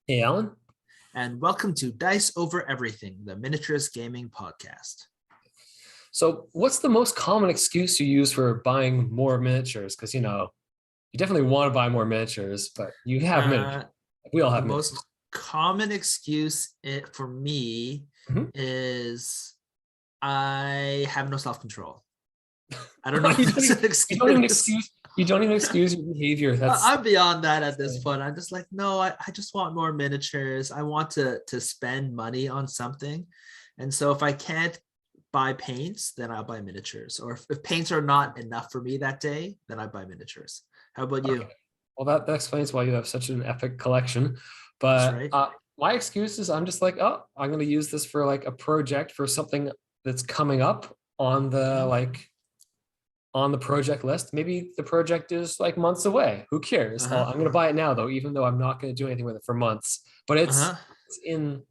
Hey, Alan. And welcome to Dice Over Everything, the miniatures gaming podcast. So, what's the most common excuse you use for buying more miniatures? Because, you definitely want to buy more miniatures, but you have miniatures. Uh, We all the have miniatures. most common excuse for me Mhm. is I have no self control. I don't know you if don't that's even, an you don't even excuse. excuse you don't even excuse your behavior. That's I'm beyond that at this point. I'm just like, no, I just want more miniatures. I want to spend money on something. And so if I can't buy paints, then I'll buy miniatures. Or if paints are not enough for me that day, then I buy miniatures. How about okay. you? Well, that explains why you have such an epic collection. That's But right. my excuse is I'm just like, oh, I'm going to use this for like a project for something that's coming up on the Mhm. project list. Maybe the project is like months away. Who cares? Uh-huh. I'm going to buy it now, though, even though I'm not going to do anything with it for months. But Uh-huh. it's in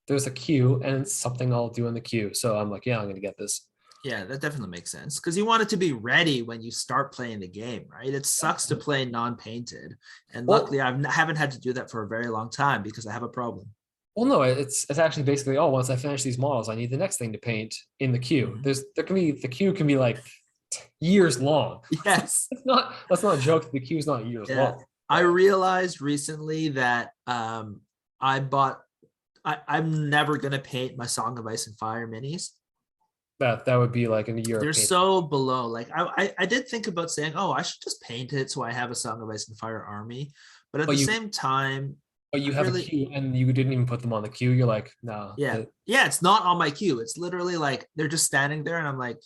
there's a queue, and it's something I'll do in the queue. So I'm like, yeah, I'm going to get this. Yeah, that definitely makes sense because you want it to be ready when you start playing the game, right? It sucks to play non-painted, and luckily Well, I haven't had to do that for a very long time because I have a problem. no, it's actually basically, oh, once I finish these models, I need the next thing to paint in the queue. Mhm. The queue can be like years long. Yes. Let's not joke. The queue is not years Yeah. long. I realized recently that I bought I'm never gonna paint my Song of Ice and Fire minis. That would be like in a year of They're paint. so below. Like I did think about saying, oh, I should just paint it so I have a Song of Ice and Fire army. But at But the you same time, but you I have a really queue and you didn't even put them on the queue. You're like, no, yeah. Yeah, it's not on my queue. It's literally like they're just standing there and I'm like,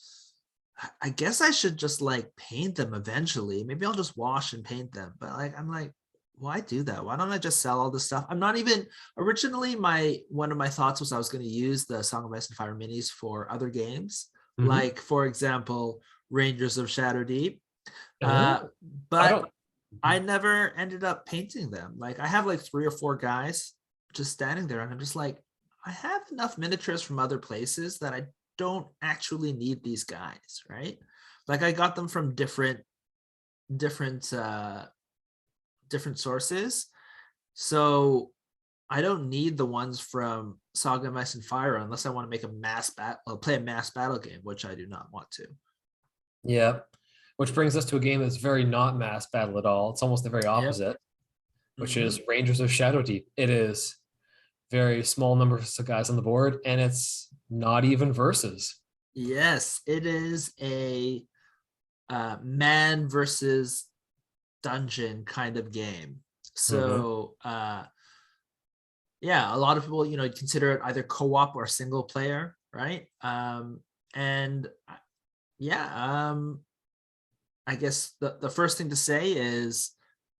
I guess I should just like paint them eventually. Maybe I'll just wash and paint them. But like I'm like, why do that? Why don't I just sell all this stuff? I'm not even originally my one of my thoughts was I was going to use the Song of Ice and Fire minis for other games, Mhm. like for example, Rangers of Shadowdeep. Uh, Oh, I but don't. I never ended up painting them. Like I have like 3 or 4 guys just standing there, and I'm just like, I have enough miniatures from other places that I don't actually need these guys, right? Like I got them from different different sources. So I don't need the ones from Saga of Ice and Fire unless I want to make a mass battle, play a mass battle game, which I do not want to. Yeah. Which brings us to a game that's very not mass battle at all. It's almost the very Yep. opposite, which Mm-hmm. is Rangers of Shadowdeep. It is very small numbers of guys on the board, and it's not even versus. Yes, it is a man versus dungeon kind of game. Mm-hmm. So yeah, a lot of people, consider it either co-op or single player, right? And yeah, I guess the first thing to say is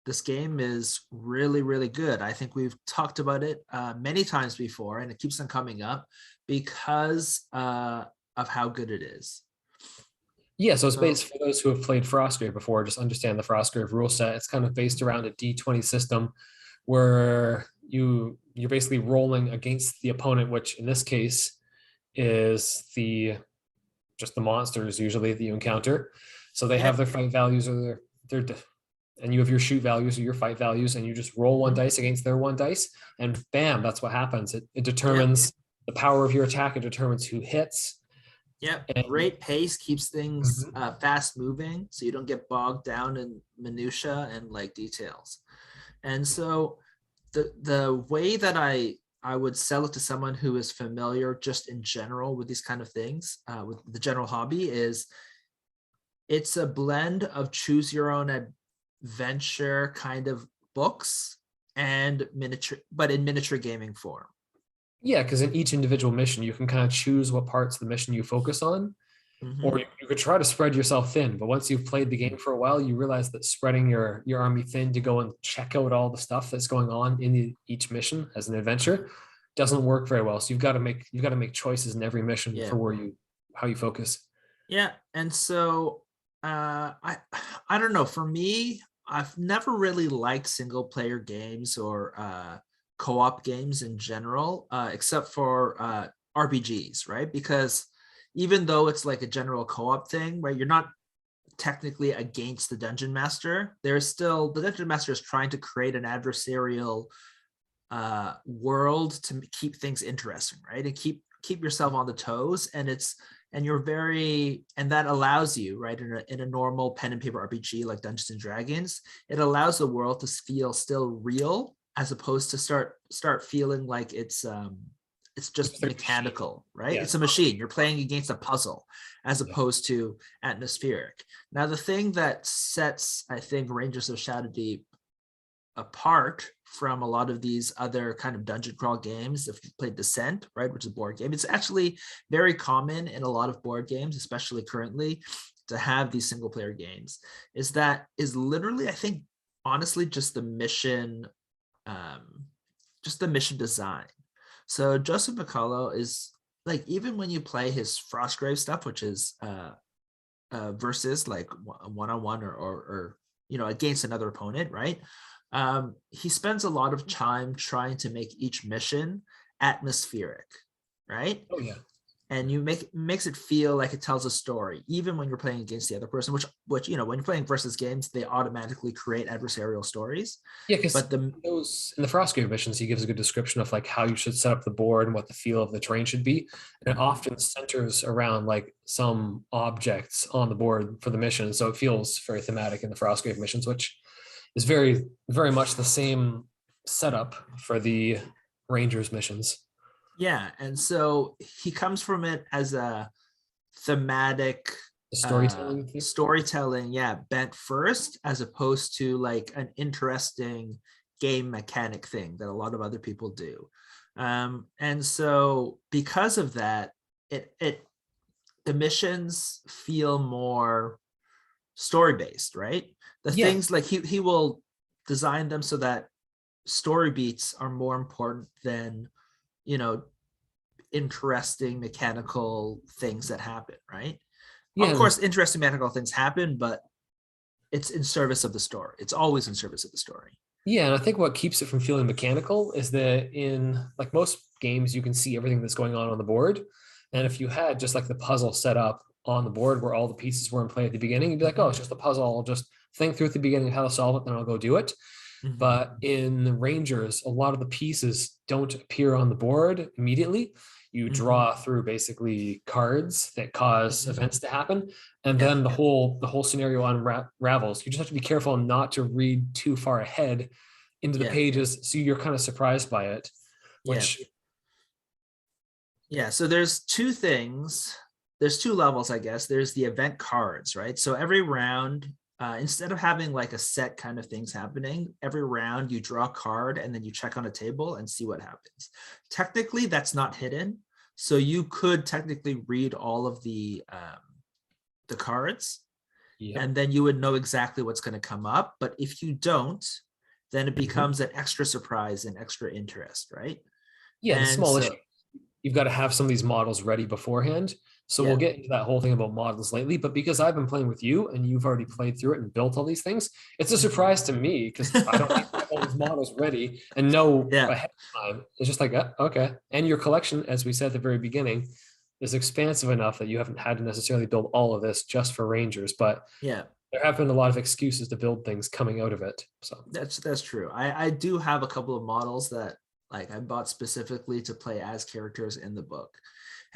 this game is really, really good. I think we've talked about it many times before, and it keeps on coming up because of how good it is. Yeah, so it's So based for those who have played Frostgrave before, just understand the Frostgrave rule set. It's kind of based around a D20 system where you're basically rolling against the opponent, which in this case is the just the monsters usually that you encounter. So they have yeah. their fight values or their and you have your shoot values or your fight values, and you just roll one Mhm. dice against their one dice, and bam, that's what happens. It Yep. determines the power of your attack. It determines who hits. Yep. And Great pace keeps things mhm. fast moving so you don't get bogged down in minutia and like details. And so the way that I would sell it to someone who is familiar just in general with these kind of things, with the general hobby, is it's a blend of choose your own adventure kind of books and miniature, but in miniature gaming form. Yeah, because in each individual mission, you can kind of choose what parts of the mission you focus on, or Mm-hmm. you could try to spread yourself thin. But once you've played the game for a while, you realize that spreading your army thin to go and check out all the stuff that's going on in each mission as an Uh-huh. adventure doesn't work very well. So you've got to make choices in every mission Yeah. for how you focus. Yeah, and so I don't know. For me, I've never really liked single player games or co-op games in general, except for RPGs, right? Because even though it's like a general co-op thing, where you're not technically against the dungeon master, there's still the dungeon master is trying to create an adversarial world to keep things interesting, right? And keep yourself on the toes. And you're very, and that allows you, right, in a normal pen and paper RPG like Dungeons and Dragons, it allows the world to feel still real, as opposed to start feeling like it's just like a machine. mechanical, right? Yeah. It's a machine. You're playing against a puzzle as Yeah. opposed to atmospheric. Now, the thing that sets, I think, Rangers of Shadowdeep apart from a lot of these other kind of dungeon crawl games, if you played Descent, right, which is a board game, it's actually very common in a lot of board games, especially currently, to have these single player games, is literally, I think, honestly, just the mission design. So Joseph McCullough is like, even when you play his Frostgrave stuff, which is versus like one-on-one or against another opponent, right? He spends a lot of time trying to make each mission atmospheric, right? Oh yeah. And makes it feel like it tells a story, even when you're playing against the other person, which when you're playing versus games, they automatically create adversarial stories. Yeah, because But those in the Frostgrave missions, he gives a good description of like how you should set up the board and what the feel of the terrain should be. And it often centers around like some objects on the board for the mission. So it feels very thematic in the Frostgrave missions, which is very, very much the same setup for the Rangers missions. yeah, and so he comes from it as a thematic The storytelling thing. storytelling, yeah, bent first, as opposed to like an interesting game mechanic thing that a lot of other people do. And so because of that, the missions feel more story based, right? The Yeah. things like he will design them so that story beats are more important than interesting mechanical things that happen, right? Of Yeah. course, interesting mechanical things happen, but it's in service of the story. It's always in service of the story. Yeah, and I think what keeps it from feeling mechanical is that in like most games, you can see everything that's going on the board. And if you had just like the puzzle set up on the board where all the pieces were in play at the beginning, you'd be like, oh, it's just a puzzle. I'll just think through at the beginning how to solve it, then I'll go do it. Mhm. But in Rangers, a lot of the pieces don't appear on the board immediately. You draw through basically cards that cause events to happen, and then the whole scenario unravels. You just have to be careful not to read too far ahead into the pages, so you're kind of surprised by it. Which so there's two things. There's two levels, I guess. There's the event cards, right? So every round, instead of having like a set kind of things happening, every round you draw a card and then you check on a table and see what happens. Technically, that's not hidden. So you could technically read all of the cards, and then you would know exactly what's going to come up. But if you don't, then it becomes an extra surprise and extra interest, right? Yeah, and the small issue, you've got to have some of these models ready beforehand. So we'll get into that whole thing about models lately, but because I've been playing with you and you've already played through it and built all these things, it's a surprise to me because I don't have all these models ready and know ahead of time. It's just like, okay. And your collection, as we said at the very beginning, is expansive enough that you haven't had to necessarily build all of this just for Rangers, but there have been a lot of excuses to build things coming out of it. So that's true. I do have a couple of models that like I bought specifically to play as characters in the book.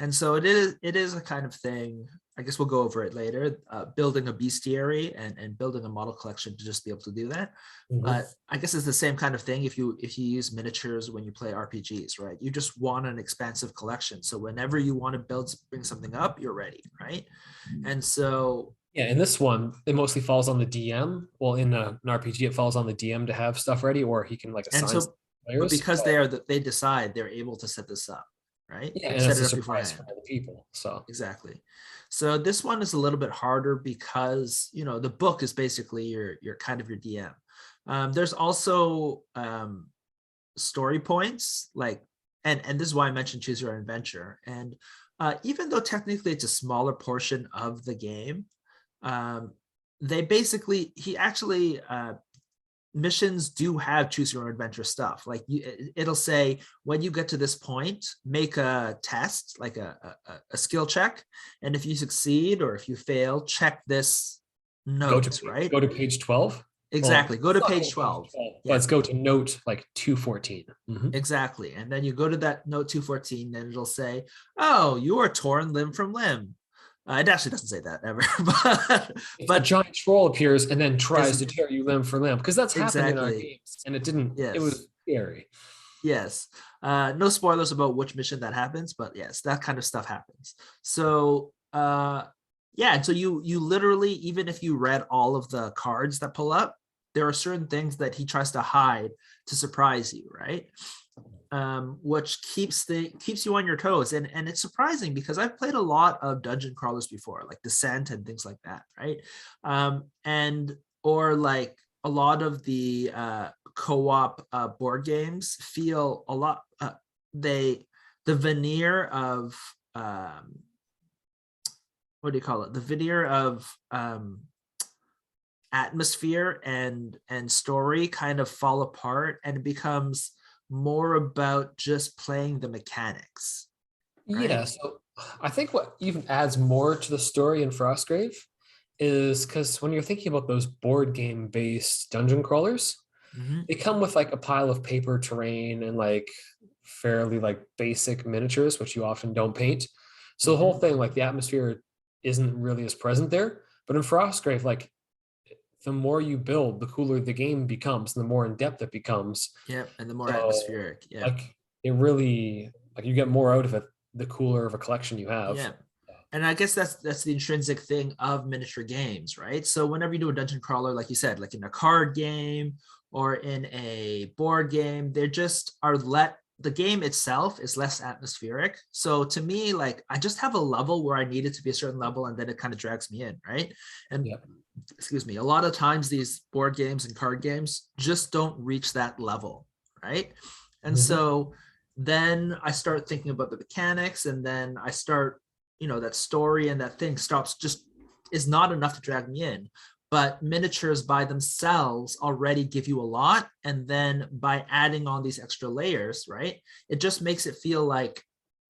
And so it is a kind of thing, I guess we'll go over it later, building a bestiary and building a model collection to just be able to do that. But I guess it's the same kind of thing if you use miniatures when you play RPGs, right? You just want an expansive collection. So whenever you want to bring something up, you're ready, right? And so yeah, in this one, it mostly falls on the DM. Well, in an RPG, it falls on the DM to have stuff ready, or he can like assign players. But because they decide, they're able to set this up, right? Yeah, and it's a surprise for other people. So exactly. So this one is a little bit harder because the book is basically your kind of your DM. There's also story points and this is why I mentioned choose your own adventure. And even though technically it's a smaller portion of the game, missions do have choose your own adventure stuff. Like it'll say when you get to this point, make a test, like a skill check, and if you succeed or if you fail, check this note. Go to page 12. Exactly. Go to It's not page quite page 12. 12, but Yeah, let's go to note like 214. exactly. And then you go to that note 214, and it'll say, oh, you are torn limb from limb. It actually doesn't say that ever, A but giant troll appears and then tries to isn't tear you limb for limb, because that's happened in our exactly. games and it didn't, it Yes. was scary. Yes. No spoilers about which mission that happens, but yes, that kind of stuff happens. So yeah, so you literally, even if you read all of the cards that pull up, there are certain things that he tries to hide to surprise you, right? Which keeps you on your toes. And it's surprising because I've played a lot of dungeon crawlers before, like Descent and things like that, right? And or like a lot of the co-op board games feel a lot they the veneer of what do you call it, the veneer of atmosphere and story kind of fall apart, and it becomes more about just playing the mechanics, Yeah, right? so I think what even adds more to the story in Frostgrave is because when you're thinking about those board game based dungeon crawlers, Mm-hmm. they come with like a pile of paper terrain and like fairly like basic miniatures, which you often don't paint. So the whole Mm-hmm. thing, like the atmosphere isn't really as present there. But in Frostgrave, like the more you build, the cooler the game becomes, and the more in depth it becomes. Yep, and the more So atmospheric. Yep. like it really, like you get more out of it the cooler of a collection you have. Yeah. And I guess that's the intrinsic thing of miniature games, right? So whenever you do a dungeon crawler, like you said, like in a card game or in a board game, they just are let the game itself is less atmospheric. So to me, like I just have a level where I need it to be a certain level, and then it kind of drags me in, right? And Yeah. excuse me, a lot of times these board games and card games just don't reach that level, right? And Mhm. so then I start thinking about the mechanics, and then I start, that story and that thing stops, just is not enough to drag me in. But miniatures by themselves already give you a lot. And then by adding on these extra layers, right, it just makes it feel like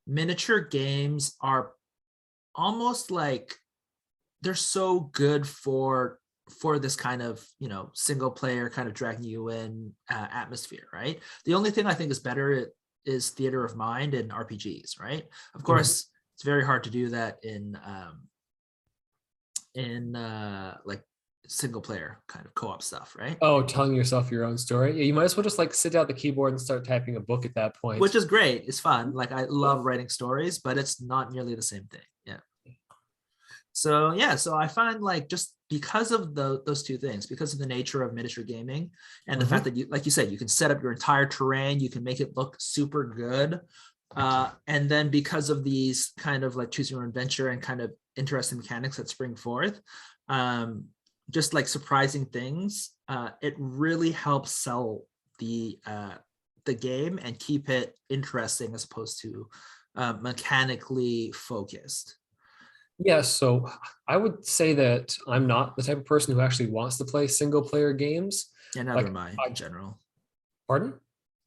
miniature games are almost like they're so good for this kind of single player kind of dragging you in atmosphere, right? The only thing I think is better is theater of mind and RPGs, right? Of Mhm. course, it's very hard to do that in like single player kind of co-op stuff, right? Oh, telling yourself your own story. Yeah, you might as well just like sit down at the keyboard and start typing a book at that point. Which is great. It's fun. Like I love writing stories, but it's not nearly the same thing. Yeah. So yeah, so I find like just because of those two things, because of the nature of miniature gaming and the fact Mhm. that you, like you said, you can set up your entire terrain, you can make it look super good. And then because of these kind of like choose your own adventure and kind of interesting mechanics that spring forth, um, just like surprising things, it really helps sell the game and keep it interesting as opposed to mechanically focused. Yeah, so I would say that I'm not the type of person who actually wants to play single player games. Yeah, neither Like, am I in I, general. pardon?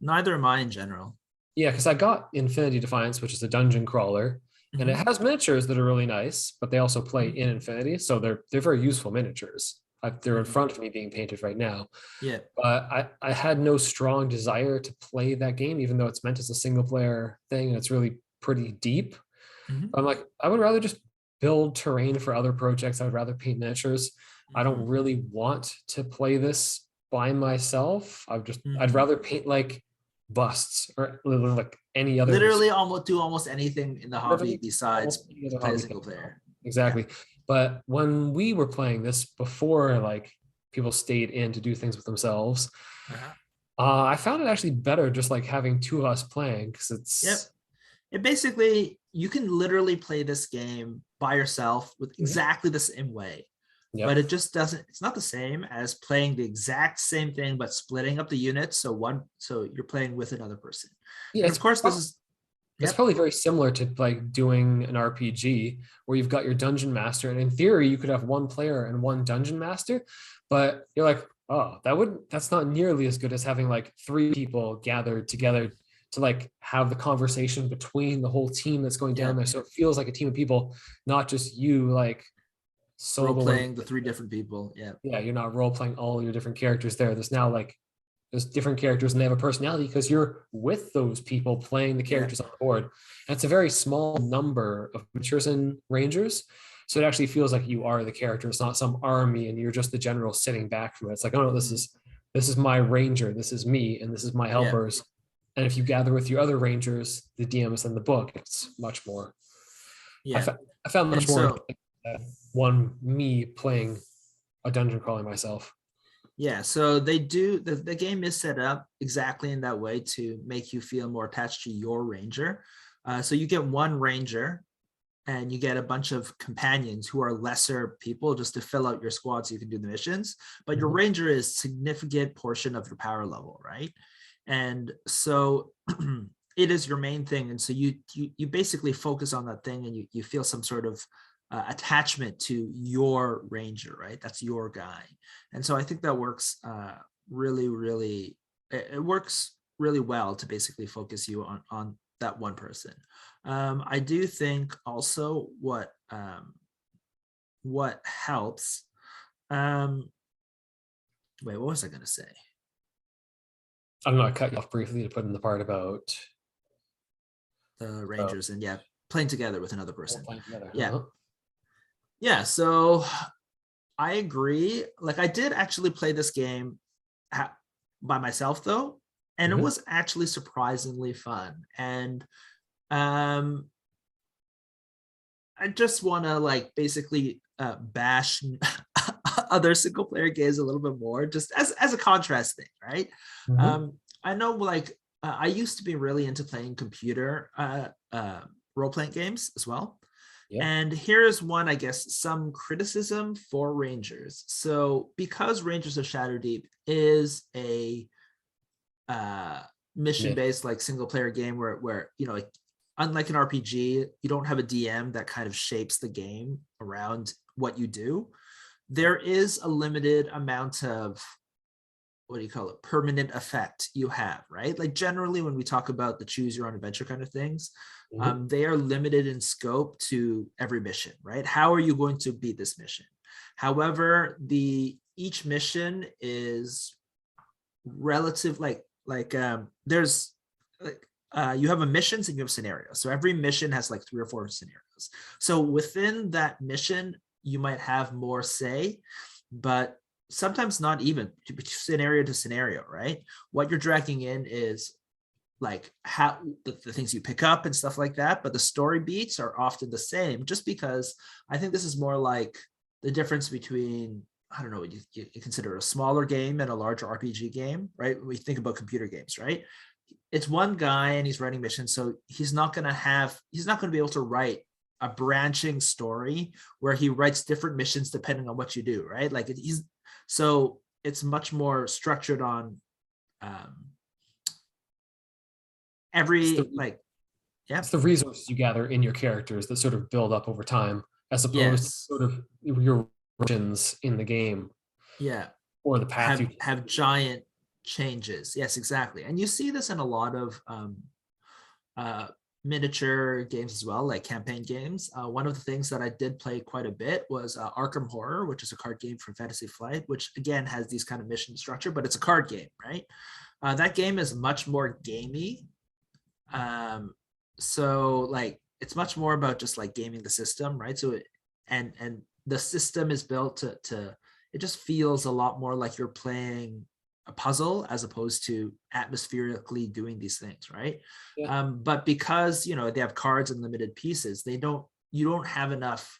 Neither am I in general. Yeah, because I got Infinity Defiance, which is a dungeon crawler, and it Mm-hmm. has miniatures that are really nice, but they also play Mm-hmm. in Infinity, so they're very useful miniatures. They're in Mm-hmm. front of me being painted right now. Yeah. But I had no strong desire to play that game, even though it's meant as a single player thing and it's really pretty deep. Mm-hmm. I'm like, I would rather just build terrain for other projects. I would rather paint miniatures. I Mm-hmm. don't really want to play this by myself. I'd Mm-hmm. rather paint like busts or like any other, Literally almost do almost anything in the hobby literally besides almost any other play a hobby single thing. player. Yeah. Exactly. But when we were playing this before, like people stayed in to do things with themselves, Uh-huh. I found it actually better just like having two of us playing because Yep. it's It basically, you can literally play this game by yourself with Mhm. exactly the same way, but Yep. it just doesn't, it's not the same as playing the exact same thing but splitting up the units, so you're playing with another person. Yeah, And of course this is, it's yep. probably very similar to like doing an RPG where you've got your dungeon master, and in theory you could have one player and one dungeon master, but you're like, oh, that's not nearly as good as having like three people gathered together to like have the conversation between the whole team that's going down Yep. there. So it feels like a team of people, not just you like Role solo and playing the three different people. Yeah. yeah, you're not role playing all your different characters there. There's now like there's different characters and they have a personality because you're with those people playing the Yeah. characters on the board. And it's a very small number of creatures and rangers. So it actually feels like you are the character. It's not some army and you're just the general sitting back from it. It's like, oh no, Mhm. this is my ranger, this is me, and this is my Yeah. helpers. And if you gather with your other rangers, the DMs in the book, it's much more. I, Yeah. fa- I found And much more so, interesting one me playing a dungeon crawler myself. yeah, so they do the game is set up exactly in that way to make you feel more attached to your ranger. So you get one ranger and you get a bunch of companions who are lesser people just to fill out your squad so you can do the missions. But your Mhm. ranger is a significant portion of your power level, right? And so it is your main thing. And so you basically focus on that thing and you feel some sort of attachment to your ranger, right? That's your guy. And so I think that works really, really, it works really well to basically focus you on that one person. I do think also what helps. Um, wait, what was I going to say? I'm going to cut you off briefly to put in the part about The Rangers and yeah, playing together with another all person. playing together. Yeah, Uh-huh. yeah. So I agree. Like I did actually play this game by myself though, and it Mhm. was actually surprisingly fun. And um, I just want to like basically bash other single player games a little bit more, just as a contrast thing, right? Mhm. I know like I used to be really into playing computer role playing games as well. Yeah. And here's one, I guess, some criticism for Rangers. So because Rangers of Shadowdeep is a uh, mission Mid. based like single player game where you know like unlike an RPG, you don't have a DM that kind of shapes the game around what you do. There is a limited amount of what do you call it, permanent effect you have, right? Like generally when we talk about the choose your own adventure kind of things, Mhm. they are limited in scope to every mission, right? How are you going to beat this mission? However, the each mission is relative there's like you have a missions and you have scenarios, so every mission has like 3 or 4 scenarios. So within that mission you might have more say, but sometimes not even scenario to scenario, right? What you're dragging in is like how the things you pick up and stuff like that, but the story beats are often the same, just because I think this is more like the difference between, I don't know, you consider a smaller game and a larger RPG game, right? When we think about computer games, right? It's one guy and he's writing missions, so he's not going to be able to write a branching story where he writes different missions depending on what you do, right? Like he's so it's much more structured on um, It's every the like yeah. it's the resources you gather in your characters that sort of build up over time, as opposed to Yes. sort of your origins in the game Yeah. or the path you. Have giant changes. Yes, exactly. And you see this in a lot of uh, miniature games as well, like campaign games. One of the things that I did play quite a bit was Arkham Horror, which is a card game from Fantasy Flight, which again has these kind of mission structure, but it's a card game, right? That game is much more gamey. So like it's much more about just like gaming the system, right? So and the system is built to it just feels a lot more like you're playing a puzzle as opposed to atmospherically doing these things, right? Yeah. But because they have cards and limited pieces, you don't have enough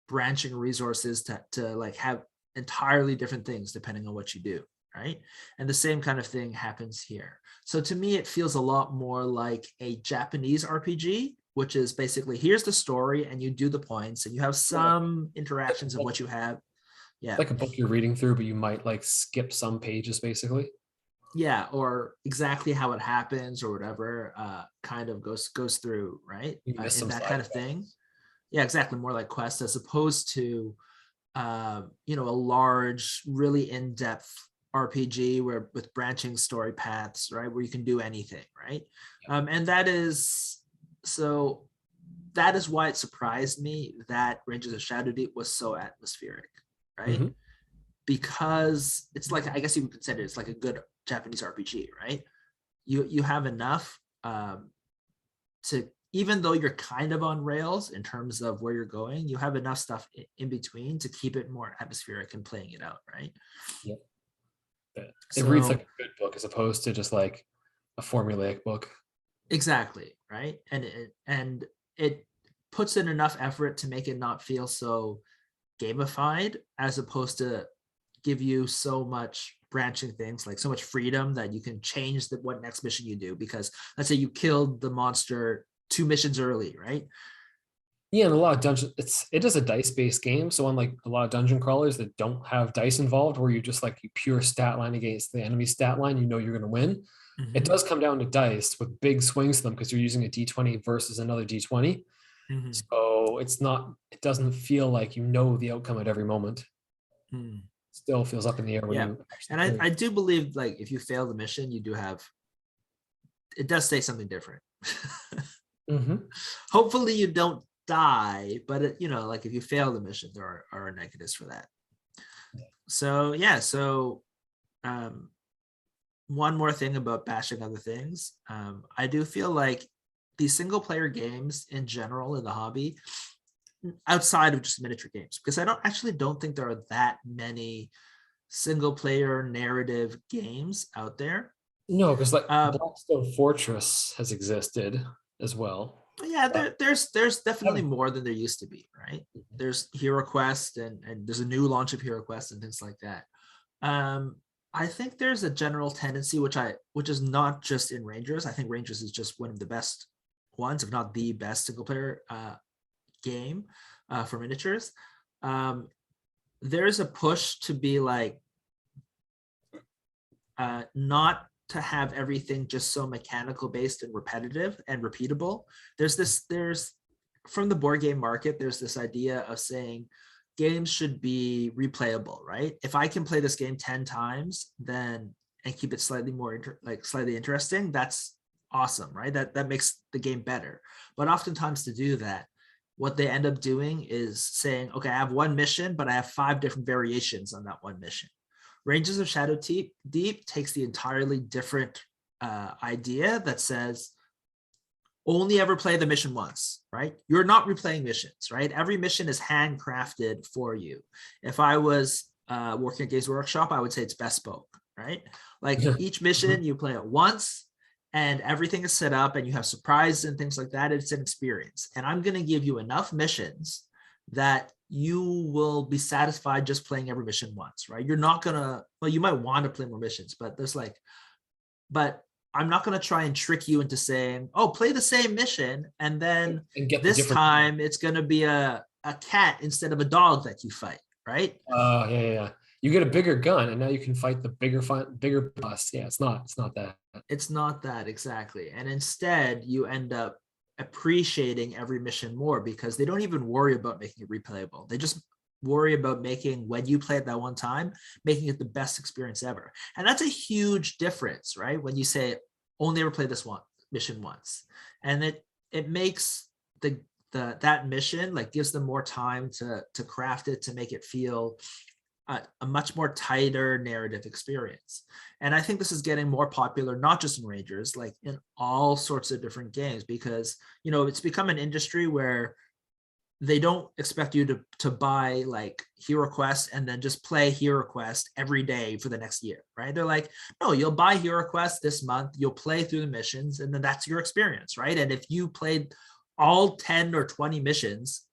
branching resources to like have entirely different things depending on what you do, right? And the same kind of thing happens here. So to me it feels a lot more like a Japanese RPG, which is basically here's the story and you do the points and you have Well, some interactions of what you have. Yeah. like a book you're reading through, but you might like skip some pages basically. Yeah, or exactly how it happens or whatever kind of goes through, right? You miss In some that side kind of thing. effects. Yeah, exactly, more like quest as opposed to a large, really in-depth RPG where with branching story paths, right, where you can do anything, right? And that is so. that is why it surprised me that Rangers of Shadowdeep was so atmospheric, right? Mhm. Because it's like, I guess you would consider it's like a good Japanese RPG, right? You have enough to, even though you're kind of on rails in terms of where you're going, you have enough stuff in between to keep it more atmospheric and playing it out, right? Yep. It reads like So a good book as opposed to just like a formulaic book. exactly, right? And it puts in enough effort to make it not feel so gamified, as opposed to give you so much branching things, like so much freedom that you can change what next mission you do, because let's say you killed the monster 2 missions early, right? Yeah, and a lot of dungeon it is a dice-based game. So unlike a lot of dungeon crawlers that don't have dice involved, where you just like you pure stat line against the enemy stat line, you know you're gonna win. It Mm-hmm. does come down to dice with big swings to them because you're using a D20 versus another D20. Mm-hmm. So it doesn't feel like you know the outcome at every moment. Mm-hmm. Still feels up in the air when Yeah, you actually and I, play. I do believe, like, if you fail the mission, you do have, it does say something different. Mhm. Hopefully you don't die, but like if you fail the mission, there are negatives for that. So yeah, so um one more thing about bashing other things. I do feel like these single player games in general in the hobby, outside of just miniature games, because I don't think there are that many single player narrative games out there. No, because like Uh, Blackstone Fortress has existed as well. yeah, But there's I definitely haven't- more than there used to be, right? There's Hero Quest, and there's a new launch of Hero Quest and things like that. Um, I think there's a general tendency, which is not just in Rangers. I think Rangers is just one of the best ones, if not the best single player game for miniatures. Um, there's a push to be like not to have everything just so mechanical based and repetitive and repeatable. There's from the board game market, there's this idea of saying games should be replayable, right? If I can play this game 10 times, then and keep it slightly more slightly interesting, that's awesome, right? That makes the game better. But oftentimes to do that, what they end up doing is saying, okay, I have one mission, but I have 5 different variations on that one mission. Rangers of Shadowdeep takes the entirely different idea that says only ever play the mission once, right? You're not replaying missions, right? Every mission is handcrafted for you. If I was working at Games Workshop, I would say it's bespoke, right? Like each mission, you play it once and everything is set up and you have surprises and things like that. It's an experience. And I'm going to give you enough missions that you will be satisfied just playing every mission once, right? You're not going to, well, you might want to play more missions, but but I'm not going to try and trick you into saying, oh, play the same mission. And then and get the this different. time it's going to be a cat instead of a dog that you fight, right? Yeah. You get a bigger gun, and now you can fight the bigger boss. Yeah, it's not that. It's not that exactly. And instead, you end up appreciating every mission more because they don't even worry about making it replayable. They just worry about making, when you play it that one time, making it the best experience ever. And that's a huge difference, right? When you say only ever play this one mission once. And it makes that mission, like, gives them more time to craft it, to make it feel a much more tighter narrative experience. And I think this is getting more popular, not just in Rangers, like in all sorts of different games, because it's become an industry where they don't expect you to buy like Hero Quest and then just play Hero Quest every day for the next year, right? They're like, no, you'll buy Hero Quest this month, you'll play through the missions, and then that's your experience, right? And if you played all 10 or 20 missions,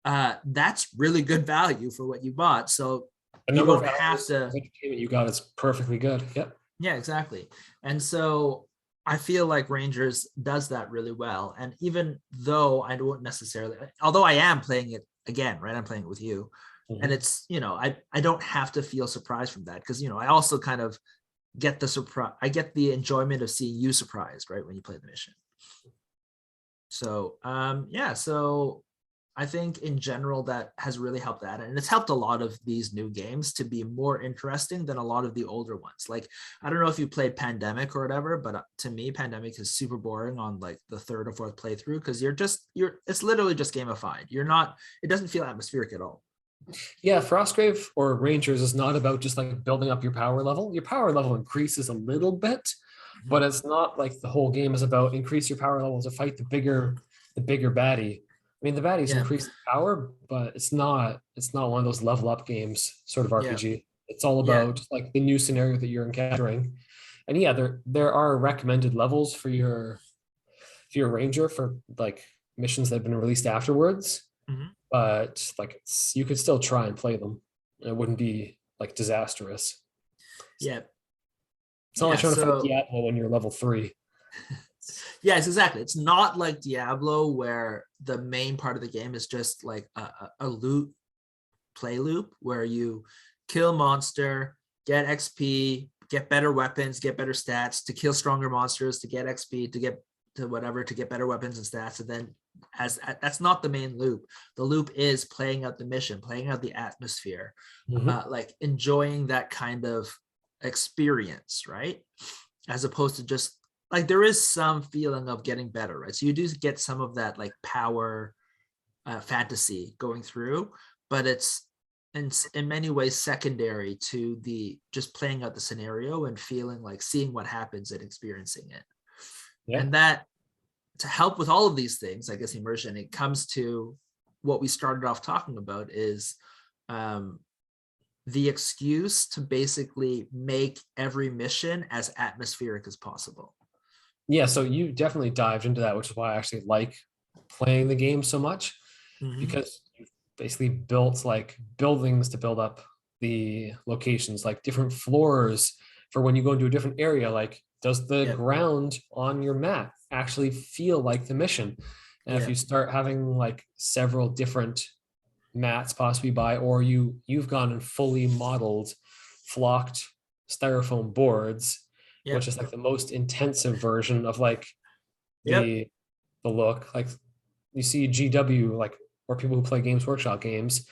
that's really good value for what you bought. So The you number don't of have hours of to. entertainment you got is perfectly good. Yep. Yeah, exactly. And so I feel like Rangers does that really well. And even though I don't necessarily, although I am playing it again, right? I'm playing it with you. And Mhm. it's, I don't have to feel surprised from that, because, I also kind of get the surprise. I get the enjoyment of seeing you surprised, right? When you play the mission. So, yeah. So I think in general that has really helped that. And it's helped a lot of these new games to be more interesting than a lot of the older ones. Like, I don't know if you played Pandemic or whatever, but to me, Pandemic is super boring on like the third or fourth playthrough because it's literally just gamified. It doesn't feel atmospheric at all. Yeah, Frostgrave or Rangers is not about just like building up your power level. Your power level increases a little bit, but it's not like the whole game is about increase your power level to fight the bigger baddie. I mean, the baddies Yeah. increase power, but it's not one of those level up games sort of Yeah. RPG. It's all Yeah. about like the new scenario that you're encountering. And yeah, there are recommended levels for your ranger for like missions that have been released afterwards, Mhm. but like you could still try and play them. It wouldn't be like disastrous. Yeah. It's not like Yeah. trying to fight So Diablo when you're level 3. yes, exactly. It's not like Diablo where the main part of the game is just like a loot play loop where you kill monster, get XP, get better weapons, get better stats, to kill stronger monsters, to get XP, to get to whatever, to get better weapons and stats. And then as that's not the main loop. The loop is playing out the mission, playing out the atmosphere, Mhm. like enjoying that kind of experience, right? As opposed to just like there is some feeling of getting better, right? So you do get some of that like power fantasy going through, but it's in many ways secondary to the just playing out the scenario and feeling like seeing what happens and experiencing it. Yeah. And that to help with all of these things, I guess immersion, it comes to what we started off talking about is um, the excuse to basically make every mission as atmospheric as possible. Yeah, so you definitely dived into that, which is why I actually like playing the game so much, Mm-hmm. because you basically built like buildings to build up the locations, like different floors for when you go into a different area. Like, does the Yep. ground on your map actually feel like the mission? And if you Yep. start having like several different mats possibly by, or you've gone and fully modeled flocked styrofoam boards, which Yep. is like the most intensive version of like Yep. the the look. Like you see GW, like, or people who play Games Workshop games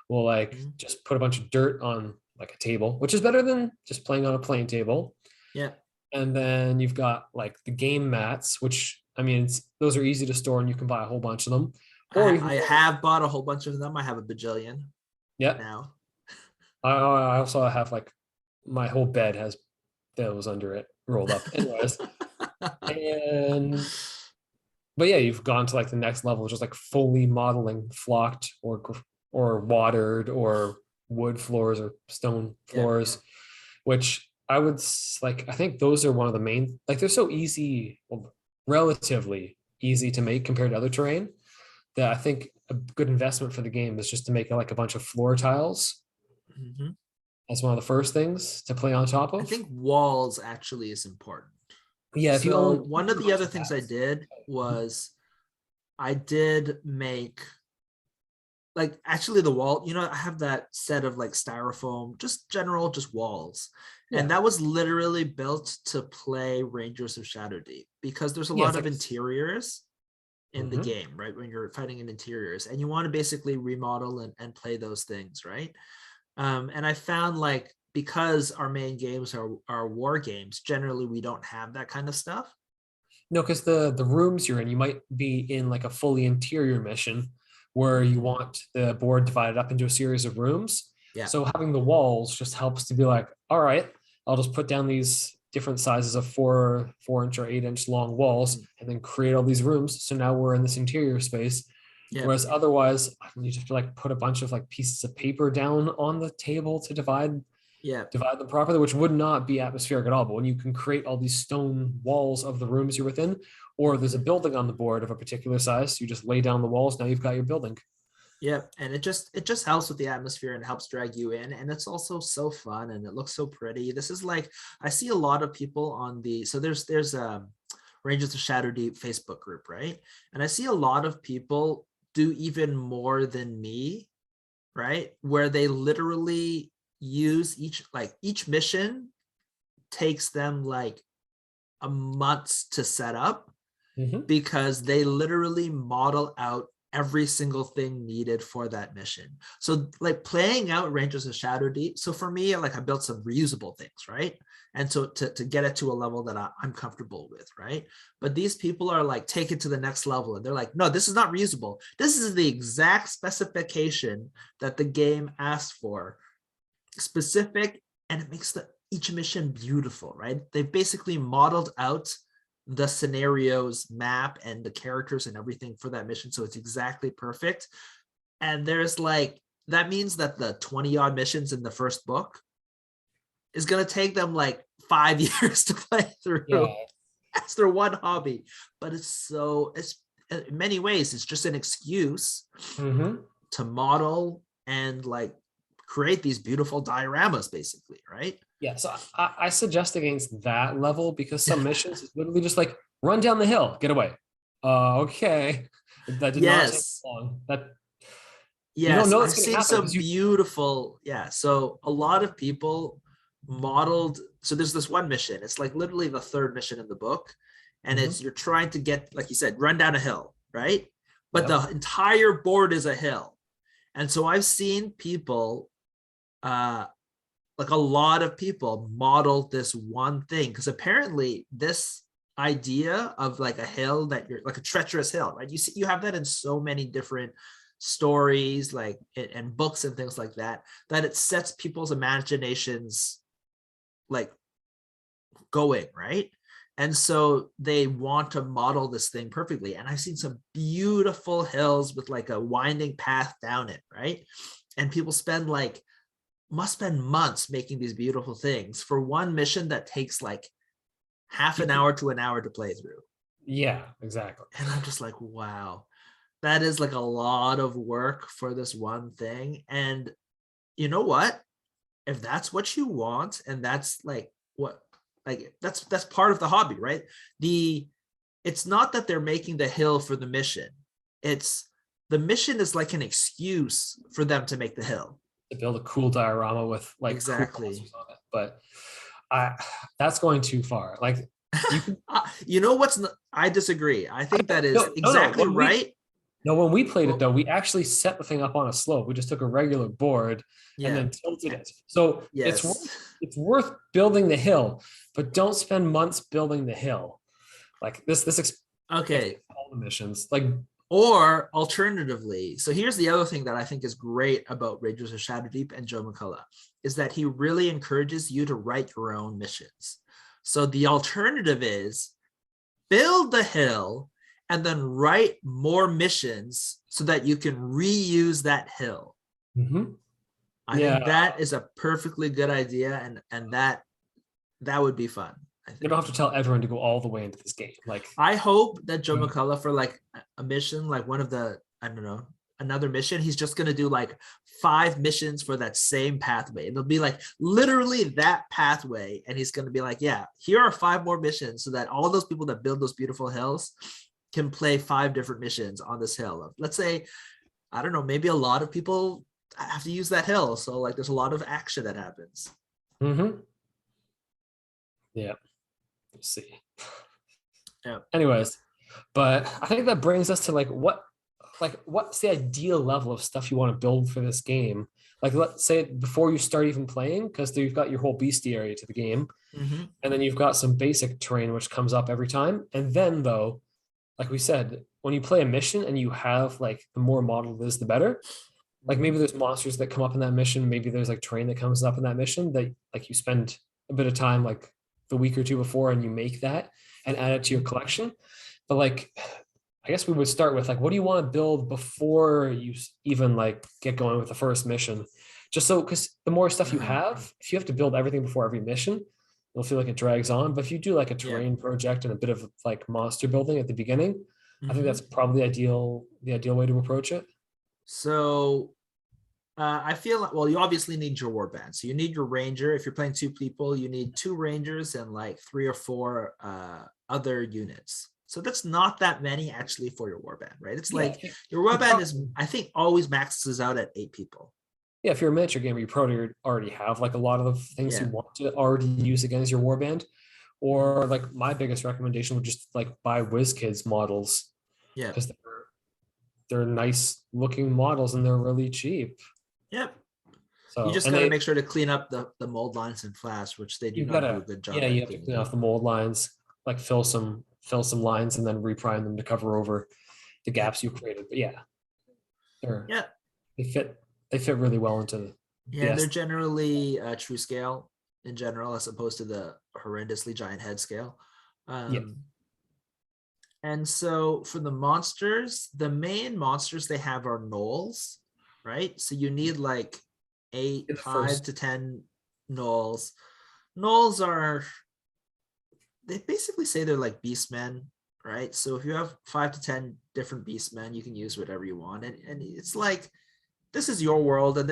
will like Mm-hmm. just put a bunch of dirt on like a table, which is better than just playing on a plain table. Yep. And then you've got like the game mats, which I mean, those are easy to store and you can buy a whole bunch of them. Or you can I go, have bought a whole bunch of them. I have a bajillion yeah. now. I also have like my whole bed has those under it rolled up. Anyways, and but yeah, you've gone to like the next level, just like fully modeling flocked or watered or wood floors or stone Yep. floors, which like I think those are one of the main, like they're so easy, well, relatively easy to make compared to other terrain, that I think a good investment for the game is just to make like a bunch of floor tiles Mhm. as one of the first things to play on top I of. think walls actually is important. Yeah, if you So own one of a the bunch other of things I mats. did was I did make like actually the wall, I have that set of like styrofoam, just general, just walls. And Yeah, that was literally built to play Rangers of Shadowdeep because there's a yeah, lot it's of like interiors in the mhm. game, right? When you're fighting in interiors and you want to basically remodel and play those things, right? And I found like because our main games are war games, generally we don't have that kind of stuff. No, because the rooms you're in, you might be in like a fully interior mission where you Mhm. want the board divided up into a series of rooms. Yeah. So having the walls just helps to be like, all right, I'll just put down these different sizes of 4 inch or 8 inch long walls Mhm. and then create all these rooms. So now we're in this interior space. Yep. Whereas otherwise, you just have to like put a bunch of like pieces of paper down on the table to Yep. divide them properly, which would not be atmospheric at all. But when you can create all these stone walls of the rooms you're within, or there's a Mhm. building on the board of a particular size, you just lay down the walls. Now you've got your building. Yep. And it just helps with the atmosphere and helps drag you in. And it's also so fun and it looks so pretty. This is like I see a lot of people on the so there's Rangers of Shadowdeep Facebook group, right? And I see a lot of people do even more than me, right? Where they literally use each mission takes them like a month to set up Mm-hmm. because they literally model out every single thing needed for that mission. So like playing out Rangers of Shadowdeep. So for me, like I built some reusable things, right? And so to get it to a level that I'm comfortable with, right? But these people are like, take it to the next level. And they're like, no, this is not reusable. This is the exact specification that the game asked for, specific, and it makes each mission beautiful, right? They've basically modeled out the scenarios map and the characters and everything for that mission, so it's exactly perfect. And there's like, that means that the 20 odd missions in the first book is going to take them like 5 years to play through. Yeah. That's their one hobby, but it's in many ways it's just an excuse to model and like create these beautiful dioramas, basically, right? Yeah, so I suggest against that level, because some missions is literally just like run down the hill, get away. Okay, that did not take long. That you don't know I've what's going to seen happen. some beautiful, so a lot of people modeled. So there's this one mission. It's like literally the third mission in the book, and it's you're trying to get, like you said, run down a hill, right? But the entire board is a hill, and so I've seen people. Like a lot of people modeled this one thing, because apparently this idea of like a hill that you're like a treacherous hill, right? You have that in so many different stories, like and books and things like that, that it sets people's imaginations like going, right? And so they want to model this thing perfectly. And I've seen some beautiful hills with like a winding path down it, right? And people must spend months making these beautiful things for one mission that takes like half an hour to an hour to play through. Yeah, exactly. And I'm just like, wow, that is like a lot of work for this one thing. And you know what? If that's what you want, and that's like what, like that's part of the hobby, right? It's not that they're making the hill for the mission. It's the mission is like an excuse for them to make the hill. To build a cool diorama with like exactly cool on it, but that's going too far. Like you can, you know what's I disagree. I think that is exactly right. When we played it though, we actually set the thing up on a slope. We just took a regular board and then tilted it. So it's worth building the hill, but don't spend months building the hill. Like this okay. All the missions, like. Or alternatively, so here's the other thing that I think is great about Rangers of Shadowdeep and Joe McCullough, is that he really encourages you to write your own missions. So the alternative is build the hill and then write more missions so that you can reuse that hill. I think that is a perfectly good idea, and that would be fun. You don't have to tell everyone to go all the way into this game. Like I hope that Joe McCullough, for like a mission, like one of the, I don't know, another mission, he's just going to do like 5 missions for that same pathway. It'll be like literally that pathway. And he's going to be like, yeah, here are 5 more missions so that all those people that build those beautiful hills can play 5 different missions on this hill. Let's say, I don't know, maybe a lot of people have to use that hill. So like there's a lot of action that happens. Yeah. We'll see. Yeah. Anyways, but I think that brings us to what's the ideal level of stuff you want to build for this game? Like, let's say before you start even playing, because you've got your whole bestiary to the game, and then you've got some basic terrain which comes up every time. And then though, like we said, when you play a mission and you have like the more modeled it is, the better. Like maybe there's monsters that come up in that mission. Maybe there's like terrain that comes up in that mission that like you spend a bit of time like the week or two before and you make that and add it to your collection. But like, I guess we would start with like, what do you want to build before you even like get going with the first mission? Just so, because the more stuff you have, if you have to build everything before every mission, it'll feel like it drags on. But if you do like a terrain project and a bit of like monster building at the beginning, I think that's probably the ideal way to approach it. So I feel like, well, you obviously need your warband. So you need your ranger. If you're playing 2 people, you need 2 rangers and like 3 or 4 other units. So that's not that many actually for your warband, right? It's like your warband is, I think, always maxes out at 8 people. Yeah, if you're a miniature gamer, you probably already have like a lot of the things you want to already use against your warband. Or like my biggest recommendation would just like buy WizKids models. Yeah. Because they're nice looking models and they're really cheap. Yep. You So just and got to they make sure to clean up the mold lines in Flash, which they do you not do a gotta, good yeah, job you at have to cleaning clean up. off the mold lines, like fill some lines and then reprime them to cover over the Yep. gaps you created. But yeah, they're Yeah. they fit they fit really well into Yeah. the And they're S. generally true scale in general, as opposed to the horrendously giant head scale. Yeah, Um, and so for the monsters, the main monsters they have are gnolls, right? So you need like in the five first. to 10 gnolls. Gnolls are, they basically say they're like beastmen, right? So if you have 5 to 10 different beastmen, you can use whatever you want. And it's like, this is your world, and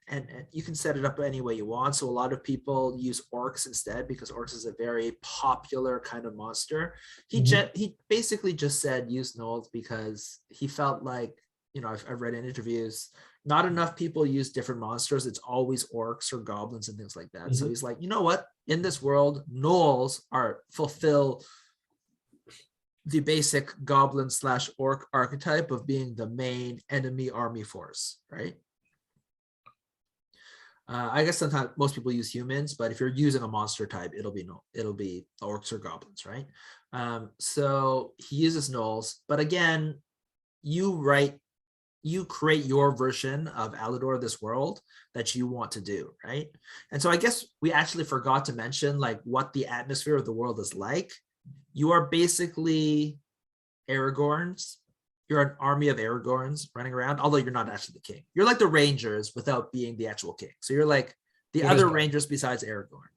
and you can set it up any way you want. So a lot of people use orcs instead because orcs is a very popular kind of monster. Mhm. He basically just said use gnolls because he felt like, I've read in interviews, not enough people use different monsters. It's always orcs or goblins and things like that. So Mhm. he's like, you know what? In this world, gnolls are fulfill the basic goblin slash orc archetype of being the main enemy army force, right? I guess sometimes most people use humans, but if you're using a monster type, it'll be orcs or goblins, right? So he uses gnolls, but again, you create your version of Alador, this world that you want to do, right? And so I guess we actually forgot to mention like what the atmosphere of the world is like. You are basically Aragorns. You're an army of Aragorns running around, although you're not actually the king. You're like the Rangers without being the actual king. So you're like the Yeah, there's other better. Rangers besides Aragorn,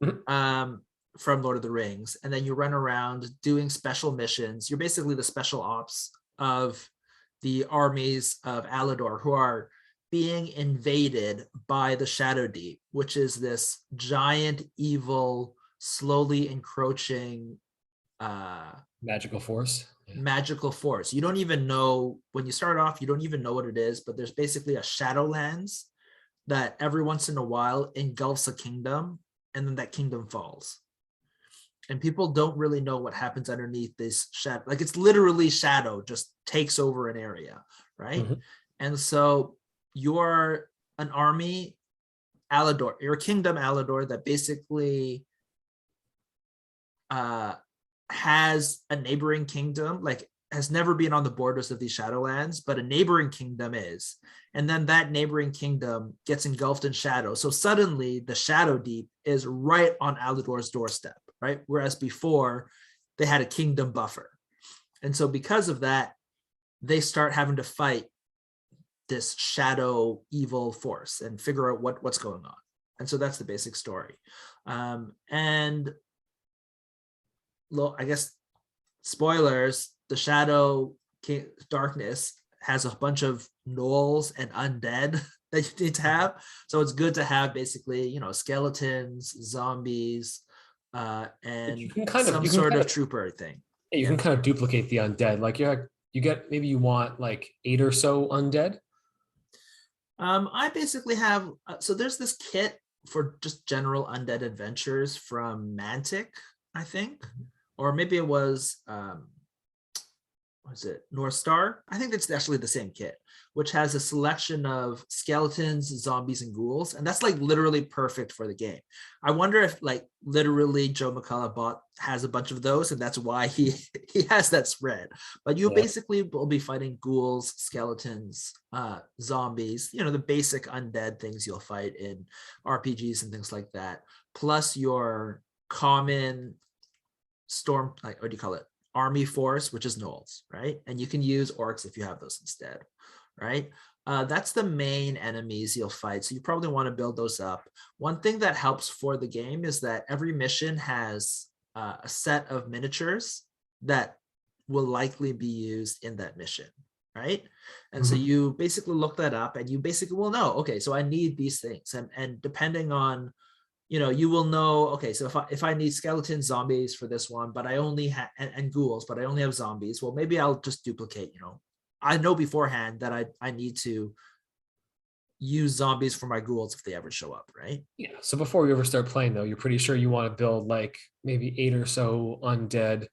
Mhm. from Lord of the Rings. And then you run around doing special missions. You're basically the special ops of the armies of Alador, who are being invaded by the Shadowdeep, which is this giant, evil, slowly encroaching Magical force. Yeah. magical force. You don't even know when you start off, you don't even know what it is, but there's basically a Shadowlands that every once in a while engulfs a kingdom, and then that kingdom falls. And people don't really know what happens underneath this shadow. Like it's literally shadow just takes over an area, right? Mhm. And so you're an army Alador, you're a kingdom Alador that basically uh has a neighboring kingdom, like has never been on the borders of these Shadowlands, but a neighboring kingdom is. And then that neighboring kingdom gets engulfed in shadow. So suddenly the Shadowdeep is right on Alador's doorstep, right? Whereas before they had a kingdom buffer. And so because of that, they start having to fight this shadow evil force and figure out what's going on. And so that's the basic story. And I guess spoilers, the Shadow Darkness has a bunch of gnolls and undead that you need to have. So it's good to have basically, skeletons, zombies, But you and can kind of some you can sort kind of of trooper thing. yeah, you Yeah. can kind of duplicate the undead. Like you get maybe you want like 8 or so undead. I basically have, so there's this kit for just general undead adventures from Mantic, I think, or maybe it was was it North Star? I think it's actually the same kit, which has a selection of skeletons, zombies, and ghouls, and that's like literally perfect for the game. I wonder if like literally Joe McCullough has a bunch of those, and that's why he he has that spread. But you Yeah. basically will be fighting ghouls, skeletons, zombies, the basic undead things you'll fight in RPGs and things like that, plus your common storm, like what do you call it, army force, which is gnolls, right? And you can use orcs if you have those instead, right? That's the main enemies you'll fight, so you probably want to build those up. One thing that helps for the game is that every mission has a set of miniatures that will likely be used in that mission, right? And so Mhm. you basically look that up and you basically will know, okay, so I need these things, and depending on, you will know, okay, so if I need skeleton zombies for this one, but I only have, and ghouls, but I only have zombies, well, maybe I'll just duplicate, I know beforehand that I need to use zombies for my ghouls if they ever show up, right? Yeah. So before you ever start playing, though, you're pretty sure you want to build like maybe 8 or so undead,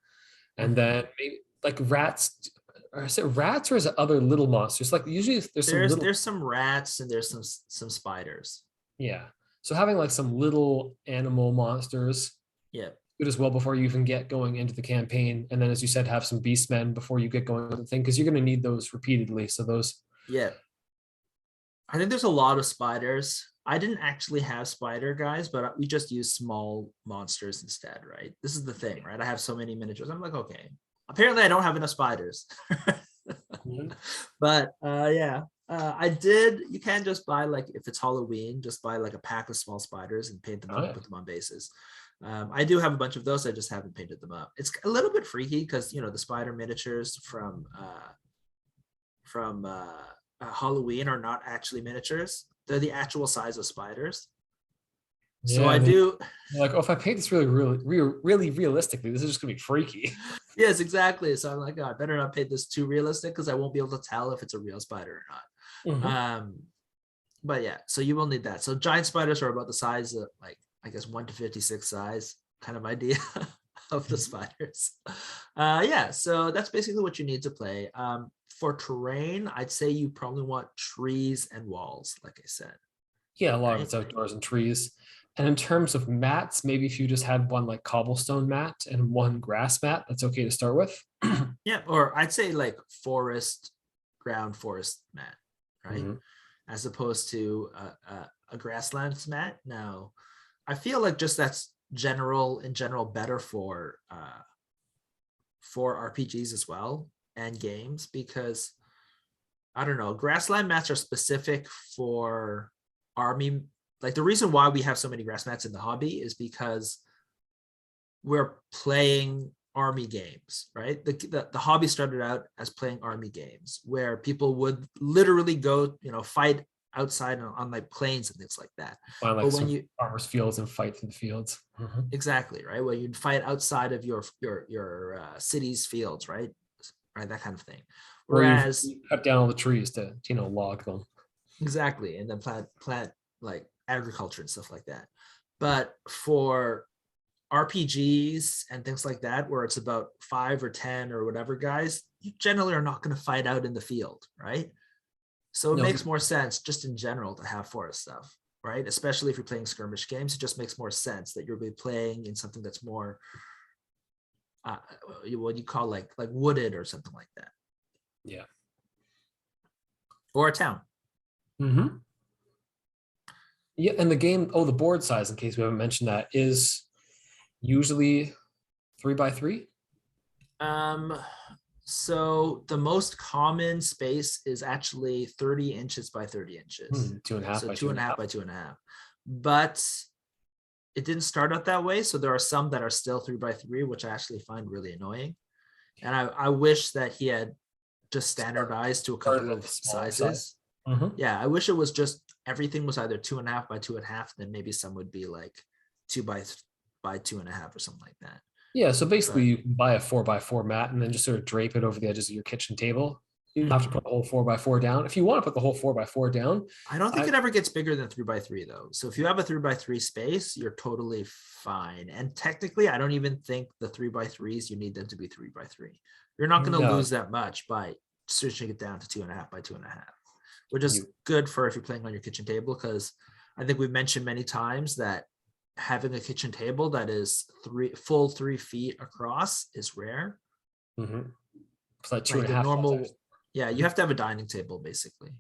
and Mhm. then maybe like rats. or is it rats or is it other little monsters? Like usually there's some little, There's some rats and there's some spiders. yeah. So having like some little animal monsters Yeah. good as well before you even get going into the campaign. And then, as you said, have some beastmen before you get going with the thing, because you're going to need those repeatedly. So those, Yeah. I think there's a lot of spiders. I didn't actually have spider guys, but we just use small monsters instead, right? This is the thing, right? I have so many miniatures. I'm like, okay, apparently I don't have enough spiders. Mhm. But yeah, I did. You can just buy, like, if it's Halloween, just buy like a pack of small spiders and paint them Oh, up yeah. and put them on bases. I do have a bunch of those. I just haven't painted them up. It's a little bit freaky because, you know, the spider miniatures from Halloween are not actually miniatures. They're the actual size of spiders. So Yeah, I and then do. you're like, oh, if I paint this really realistically, this is just gonna be freaky. Yes, exactly. So I'm like, oh, I better not paint this too realistic because I won't be able to tell if it's a real spider or not. Mhm. But yeah, so you will need that. So giant spiders are about the size of, like, I guess 1 to 56 size kind of idea of the Mhm. spiders. Yeah, so that's basically what you need to play. For terrain, I'd say you probably want trees and walls, like I said, Yeah, a lot of right? it's outdoors and trees. And in terms of mats, maybe if you just had one like cobblestone mat and one grass mat, that's okay to start with. Yeah, or I'd say like ground forest mat, right? Mhm. As opposed to a grasslands mat. Now, I feel like just that's in general better for RPGs as well and games, because I don't know, grassland mats are specific for army. Like, the reason why we have so many grass mats in the hobby is because we're playing army games, right? The hobby started out as playing army games where people would literally go, you know, fight outside on like plains and things like that. Find But like when some you farmers' fields and fight through the fields. Mhm. exactly, right, where you'd fight outside of your city's fields, right? Right, that kind of thing. Or Whereas you cut down all the trees to, log them. exactly, and then plant like agriculture and stuff like that. But for RPGs and things like that, where it's about 5 or 10 or whatever guys, you generally are not going to fight out in the field, right? So it No, makes more sense just in general to have forest stuff, right? Especially if you're playing skirmish games, it just makes more sense that you'll be playing in something that's more uh, what you call like wooded or something like that, yeah. or a town. Hmm. Yeah, and the game, oh, the board size, in case we haven't mentioned that, is usually 3 by 3. Um, so the most common space is actually 30 inches by 30 inches. 2.5 So by two two and and a a half half. by 2.5. But it didn't start out that way. So there are some that are still 3 by 3, which I actually find really annoying. And I wish that he had just standardized to a Started couple at the of smaller size. sizes. Hmm. Yeah, I wish it was just everything was either 2.5 by 2.5. Then maybe some would be like 2 by 2.5 or something like that. Yeah, so basically But you can buy a 4 by 4 mat and then just sort of drape it over the edges of your kitchen table. You don't have to put the whole 4 by 4 down. If you want to put the whole 4 by 4 down, I don't think I it ever gets bigger than 3 by 3 though. So if you have a 3 by 3 space, you're totally fine. And technically, I don't even think the 3 by 3s, you need them to be 3 by 3. You're not going to no, lose that much by switching it down to 2.5 by 2.5, which is you good for if you're playing on your kitchen table. Because I think we've mentioned many times that having a kitchen table that is full 3 feet across is rare. mhm. It's like two Like and a the half plus normal, actually. yeah, you Mhm. have to have a dining table basically,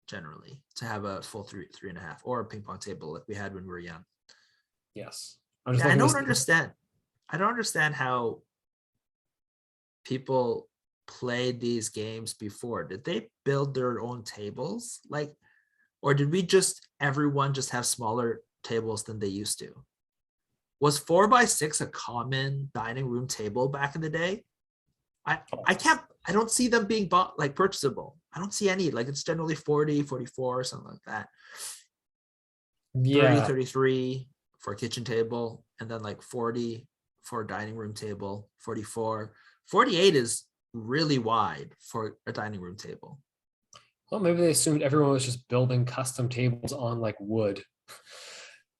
generally, to have a full 3.5, or a ping pong table like we had when we were young. Yes. I'm just Yeah, I looking to don't see. understand. I don't understand how people played these games before. Did they build their own tables? Like, or did we just everyone just have smaller tables than they used to? Was 4 by 6 a common dining room table back in the day? I don't see them being bought like purchasable. I don't see any. Like, it's generally 40, 44, something like that. 30, Yeah. 33 for a kitchen table, and then like 40 for a dining room table, 44. 48 is really wide for a dining room table. Well, maybe they assumed everyone was just building custom tables on like wood.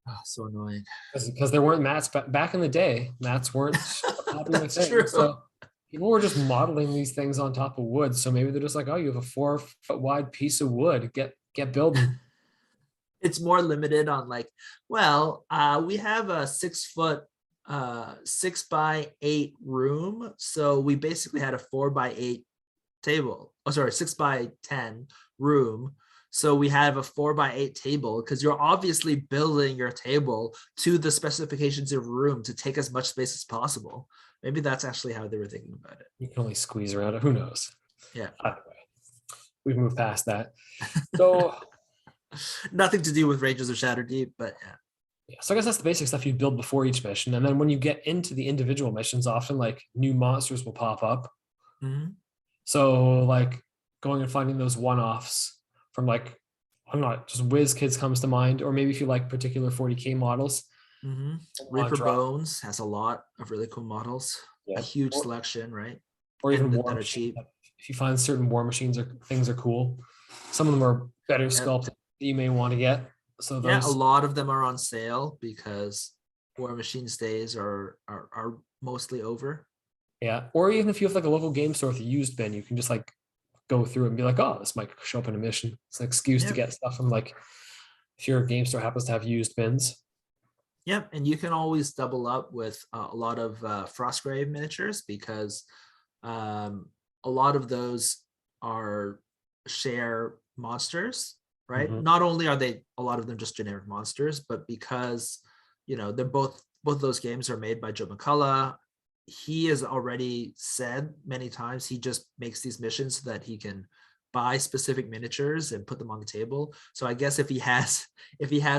Oh, so annoying. Because there weren't mats back in the day. Mats weren't a popular That's thing. true. So People were just modeling these things on top of wood. So maybe they're just like, oh, you have a 4 foot wide piece of wood. Get building. It's more limited on like, well, we have a 6 foot 6x8 room, so we basically had a 4x8 table. Oh, sorry, 6x10 room. So we have a 4x8 table because you're obviously building your table to the specifications of room to take as much space as possible. Maybe that's actually how they were thinking about it. You can only squeeze around it. Who knows? Yeah. Either way, we've moved past that. So Nothing to do with Rangers of Shadowdeep, but yeah. yeah, so I guess that's the basic stuff you build before each mission. And then when you get into the individual missions, often like new monsters will pop up. Mhm. So like going and finding those one-offs from like, I'm not just Whiz Kids comes to mind, or maybe if you like particular 40K models. Reaper Drop, Bones has a lot of really cool models, a yeah, huge selection, right? or even And War that are Machine. cheap. If you find certain War Machines or things are cool, some of them are better Yep. sculpted that you may want to get. So Yeah, a those, lot of them are on sale because War Machines days are mostly over. yeah, or even if you have like a local game store with a used bin, you can just like go through and be like, oh, this might show up in a mission. It's an excuse to Yep. get stuff from like if your game store happens to have used bins. Yep, and you can always double up with a lot of Frostgrave miniatures because a lot of those are share monsters, right? Mhm. Not only are they a lot of them just generic monsters, but because they're both those games are made by Joe McCullough. He has already said many times he just makes these missions so that he can buy specific miniatures and put them on the table. So I guess if he has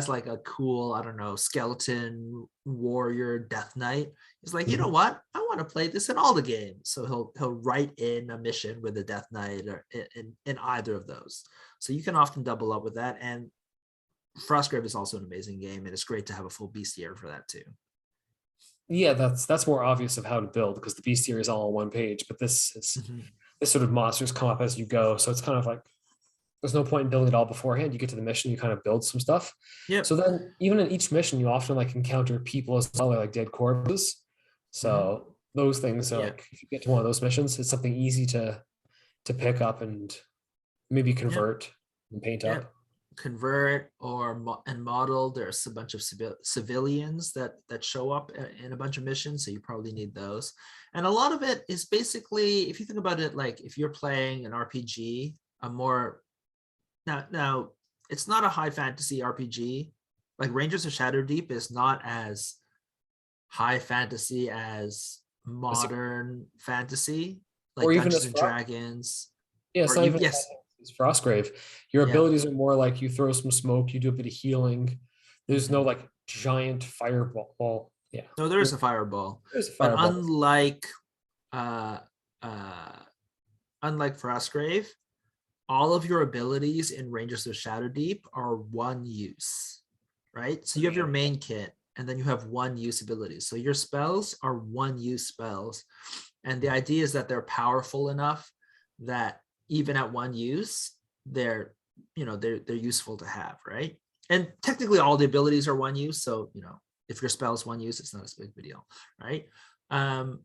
like a cool, I don't know, skeleton warrior death knight, he's like, you know what? I want to play this in all the games. So he'll write in a mission with a death knight or in either of those. So you can often double up with that. And Frostgrave is also an amazing game, and it's great to have a full bestiary for that too. Yeah, that's more obvious of how to build because the bestiary is all on one page, but this sort of monsters come up as you go. So it's kind of like there's no point in building it all beforehand. You get to the mission, you kind of build some stuff. Yep. So then even in each mission, you often like encounter people as well, like dead corpses. So those things are Yeah. like if you get to one of those missions, it's something easy to pick up and maybe convert and paint Yeah. up. Convert and model. There's a bunch of civilians that show up in a bunch of missions, so you probably need those. And a lot of it is basically, if you think about it, like if you're playing an RPG, a more now it's not a high fantasy RPG. Like Rangers of Shadowdeep is not as high fantasy as modern fantasy, Or like even Dungeons as and Frost, Dragons, yeah, it's or not even even yes, as Frostgrave. Your yeah. abilities are more like you throw some smoke, you do a bit of healing. There's no Mhm. like giant fireball. Yeah, No, there is a fireball, there's a but fireball. uh, uh, unlike Frostgrave, all of your abilities in Rangers of Shadowdeep are one use, right? So you have your main kit, and then you have one use abilities. So your spells are one use spells, and the idea is that they're powerful enough that even at one use, they're they're useful to have, right? And technically, all the abilities are one use, so if your spell is one use, it's not as big of a deal, right? Um,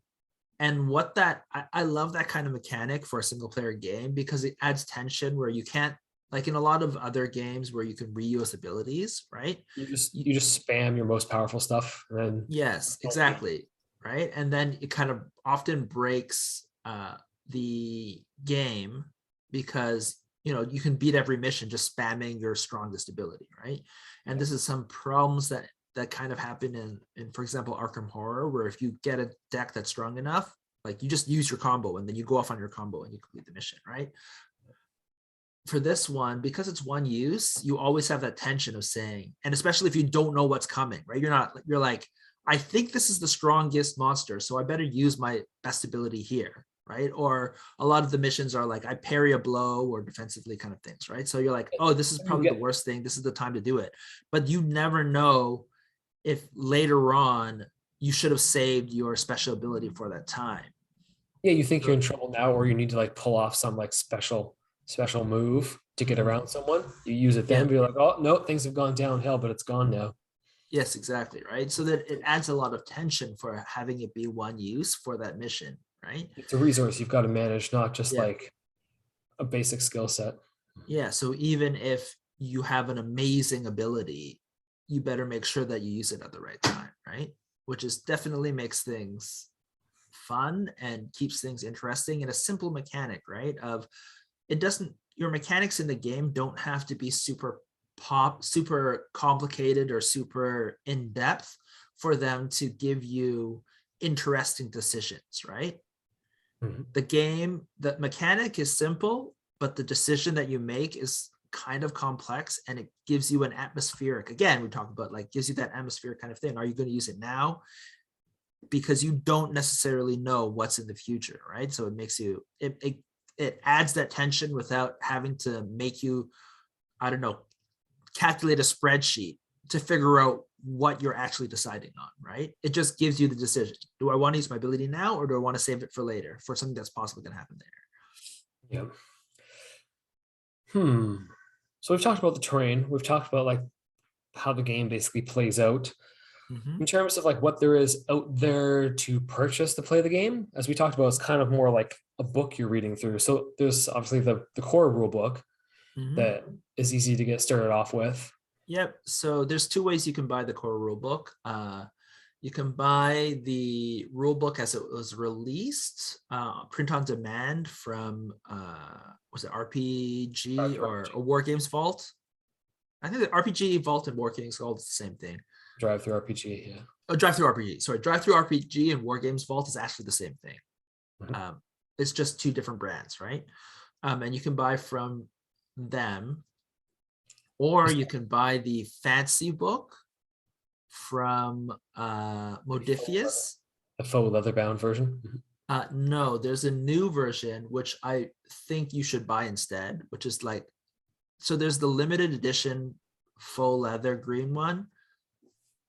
and what that I love that kind of mechanic for a single player game because it adds tension where you can't, like in a lot of other games where you can reuse abilities, right? You just spam your most powerful stuff, and then Yes, exactly, right? And then it kind of often breaks the game because you can beat every mission just spamming your strongest ability, right? And this is some problems that kind of happen in for example Arkham Horror, where if you get a deck that's strong enough, like you just use your combo and then you go off on your combo and you complete the mission, right? For this one, because it's one use, you always have that tension of saying, and especially if you don't know what's coming, right? You're like, I think this is the strongest monster, so I better use my best ability here, right? Or a lot of the missions are like I parry a blow or defensively kind of things, right? So you're like, oh, this is you probably the get worst thing. This is the time to do it. But you never know if later on you should have saved your special ability for that time. yeah, you think you're So, in trouble now, or you need to like pull off some like special move to get around someone. You use it yeah. then, be like, oh no, things have gone downhill, but it's gone now. Yes, exactly. Right. So that it adds a lot of tension for having it be one use for that mission. right? It's a resource you've got to manage, not just Yeah. like a basic skill set. Yeah. So even if you have an amazing ability, you better make sure that you use it at the right time, right? Which is definitely makes things fun and keeps things interesting, and a simple mechanic, right? Of it doesn't, your mechanics in the game don't have to be super complicated or super in depth for them to give you interesting decisions, right? Mhm. The mechanic is simple, but the decision that you make is kind of complex, and it gives you an atmospheric, again, we talked about like gives you that atmospheric kind of thing. Are you going to use it now? Because you don't necessarily know what's in the future, right? So it makes you, it adds that tension without having to make you, I don't know, calculate a spreadsheet to figure out what you're actually deciding on, right? It just gives you the decision. Do I want to use my ability now, or do I want to save it for later, for something that's possibly going to happen later? Yeah. So we've talked about the terrain. We've talked about like how the game basically plays out. Mm-hmm. In terms of like what there is out there to purchase to play the game, as we talked about, it's kind of more like a book you're reading through. So there's obviously the core rule book Mm-hmm. that is easy to get started off with. Yep. So there's two ways you can buy the core rule book. You can buy the rule book as it was released, print on demand from was it RPG or War Games Vault? I think the RPG Vault and War Games Vault is the same thing. Drive through RPG, yeah. Oh, Drive Through RPG. Sorry, Drive Through RPG and War Games Vault is actually the same thing. Mhm. It's just two different brands, right? And you can buy from them, or you can buy the fancy book from Modifius. The faux leather bound version. Mhm. No, there's a new version which I think you should buy instead, which is like, so there's the limited edition faux leather green one.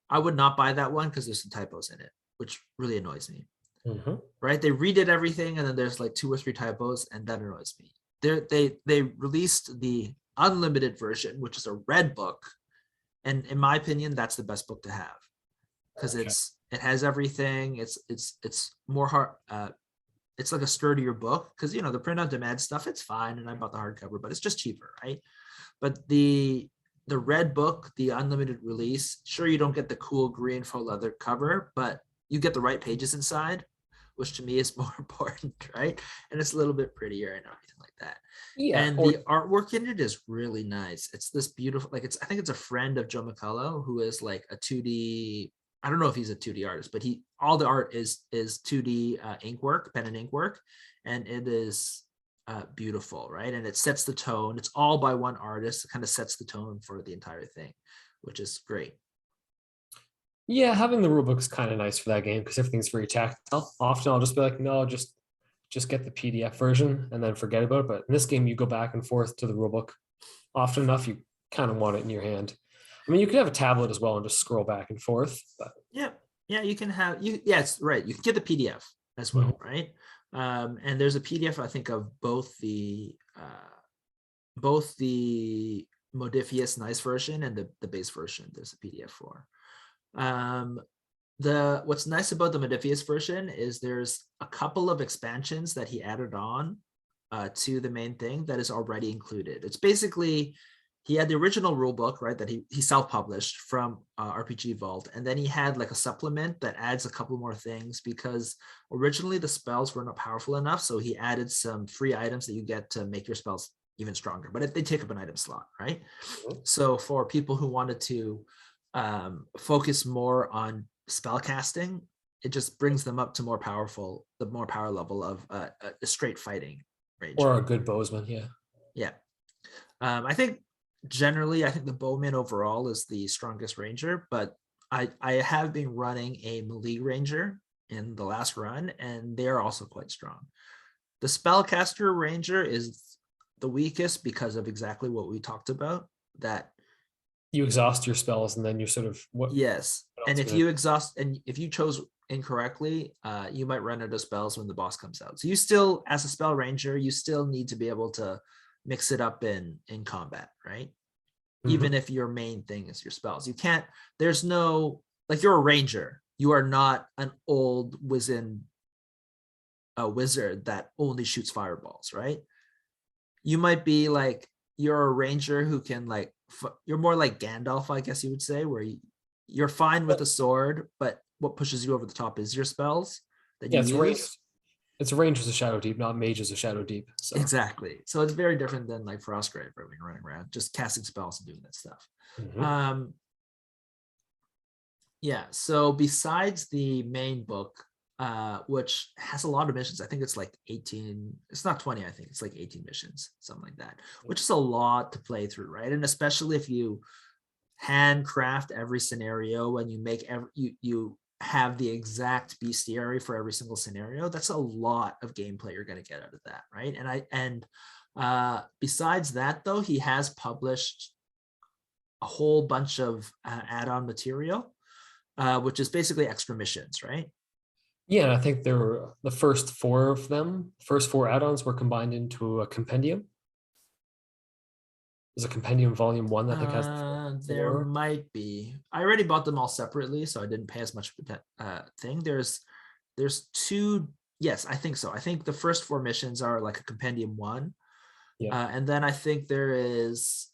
I would not buy that one because there's some typos in it, which really annoys me. Mhm. Right? They redid everything, and then there's like 2 or 3 typos, and that annoys me. They released the unlimited version, which is a red book, and in my opinion, that's the best book to have because Okay. it has everything. It's more hard. It's like a sturdier book because the print on demand stuff, it's fine, and I bought the hardcover, but it's just cheaper, right? But the red book, the unlimited release, sure, you don't get the cool green faux leather cover, but you get the right pages inside, which to me is more important, right? And it's a little bit prettier and everything like that. Yeah. And Or the artwork in it is really nice. It's this beautiful, like I think it's a friend of Joe McCullough who is like a 2D. I don't know if he's a 2D artist, but all the art is 2D ink work, pen and ink work, and it is beautiful, right? And it sets the tone. It's all by one artist. It kind of sets the tone for the entire thing, which is great. yeah, having the rule book is kind of nice for that game because everything's very tactile. Often I'll just be like, no, just get the PDF version and then forget about it. But in this game, you go back and forth to the rule book often enough, you kind of want it in your hand. I mean, you could have a tablet as well and just scroll back and forth. But Yeah, yeah, you can have you. Yes, right. You can get the PDF as well, Mhm. right? And there's a PDF I think of both the Modifius nice version and the base version. There's a PDF for. Um, what's nice about the Modifius version is there's a couple of expansions that he added on to the main thing that is already included. It's basically he had the original rule book, right, that he self-published from RPG Vault, and then he had like a supplement that adds a couple more things because originally the spells were not powerful enough, so he added some free items that you get to make your spells even stronger, but they take up an item slot, right? Mhm. So for people who wanted to focus more on spell casting, it just brings them up to the more power level of a straight fighting Or ranger. a good bowsman, yeah. Yeah. I think generally, I think the bowman overall is the strongest ranger, but I have been running a melee ranger in the last run, and they are also quite strong. The spellcaster ranger is the weakest because of exactly what we talked about. That You exhaust your spells and then you're sort of yes, what and else if can I you exhaust and if you chose incorrectly, you might run out of spells when the boss comes out. So you still, as a spell ranger, you still need to be able to mix it up in combat, right? Even Mhm. if your main thing is your spells. You can't, there's no, like you're a ranger. You are not an old wizened a wizard that only shoots fireballs, right? You might be like, you're a ranger who can like, you're more like Gandalf, I guess you would say, where you're fine with a sword, but what pushes you over the top is your spells that you Yeah, use. it's Rangers of Shadowdeep, not Mages of Shadowdeep. So Exactly. So it's very different than like Frostgrave, where you're running around just casting spells and doing that stuff. mhm. Yeah. So besides the main book, which has a lot of missions, I think it's like 18. It's not 20. I think it's like 18 missions, something like that, which is a lot to play through, right? And especially if you handcraft every scenario and you make you have the exact bestiary for every single scenario, that's a lot of gameplay you're going to get out of that, right? And besides that, though, he has published a whole bunch of add-on material, which is basically extra missions, right? Yeah, and I think there were the first four of them, first four add-ons were combined into a compendium. There's a compendium volume 1 that I think has the There lore. might be. I already bought them all separately, so I didn't pay as much thing. There's two. Yes, I think so. I think the first four missions are like a compendium 1, Yeah. and then I think there is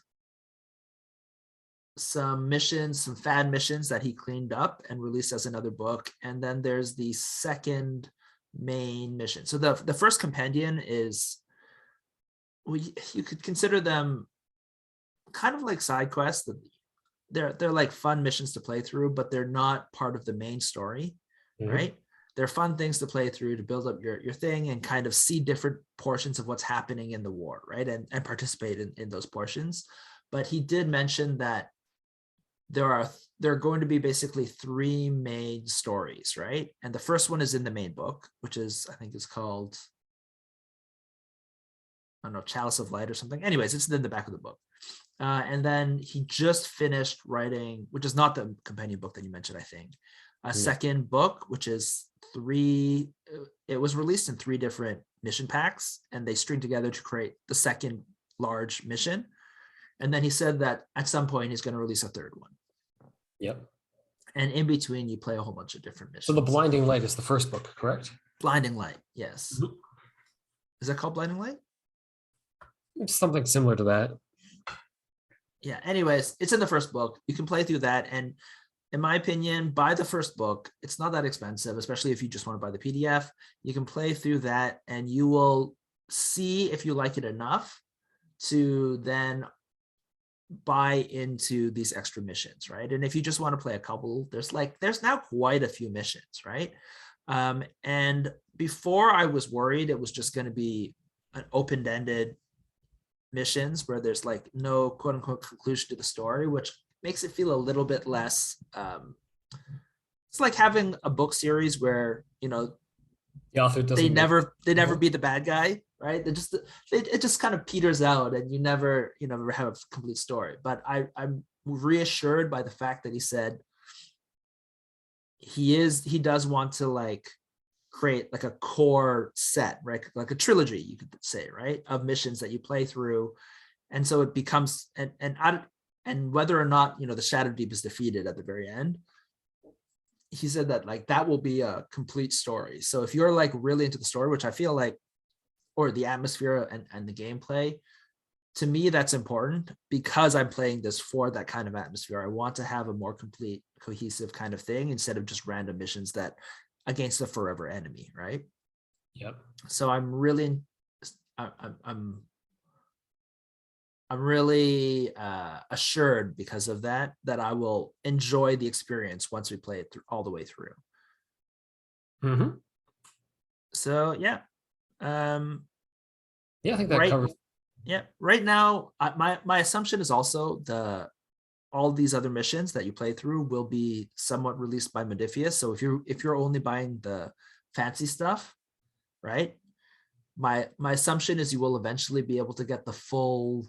some missions, some fan missions that he cleaned up and released as another book, and then there's the second main mission. So the first compendium is, well, you could consider them kind of like side quests. They're like fun missions to play through, but they're not part of the main story, Mhm. right? They're fun things to play through to build up your thing and kind of see different portions of what's happening in the war, right? And participate in those portions. But he did mention that there are going to be basically 3 main stories, right? And the first one is in the main book, which is, I think is called, I don't know, Chalice of Light or something. Anyways, it's in the back of the book. And then he just finished writing, which is not the companion book that you mentioned, I think, a second book, which is 3. It was released in 3 different mission packs, and they string together to create the second large mission. And then he said that at some point he's going to release a third one. Yep. And in between, you play a whole bunch of different So the missions. Blinding Light is the first book, correct? Blinding Light, yes. Mhm. Is that called Blinding Light? It's something similar to that. Yeah. Anyways, it's in the first book. You can play through that, and in my opinion, buy the first book. It's not that expensive, especially if you just want to buy the PDF. You can play through that, and you will see if you like it enough to then buy into these extra missions, right? And if you just want to play a couple, there's now quite a few missions, right? And before, I was worried it was just going to be an open-ended missions where there's like no quote unquote conclusion to the story, which makes it feel a little bit less. It's like having a book series where, you know, The author doesn't make they never be the bad guy, right? It just kind of peters out, and you never have a complete story. But I'm reassured by the fact that he said he does want to like create like a core set, right? Like a trilogy, you could say, right, of missions that you play through. And so it becomes, and whether or not, the Shadowdeep is defeated at the very end, he said that like that will be a complete story. So if you're like really into the story, which I feel like, or the atmosphere and the gameplay, to me that's important, because I'm playing this for that kind of atmosphere. I want to have a more complete, cohesive kind of thing instead of just random missions that against a forever enemy, right? Yep. So I'm really I'm really assured because of that I will enjoy the experience once we play it through all the way through. Mm-hmm. So yeah, Yeah, I think that covers. right now, my assumption is also all these other missions that you play through will be somewhat released by Modifius. So if you're only buying the fancy stuff, right? My assumption is you will eventually be able to get the full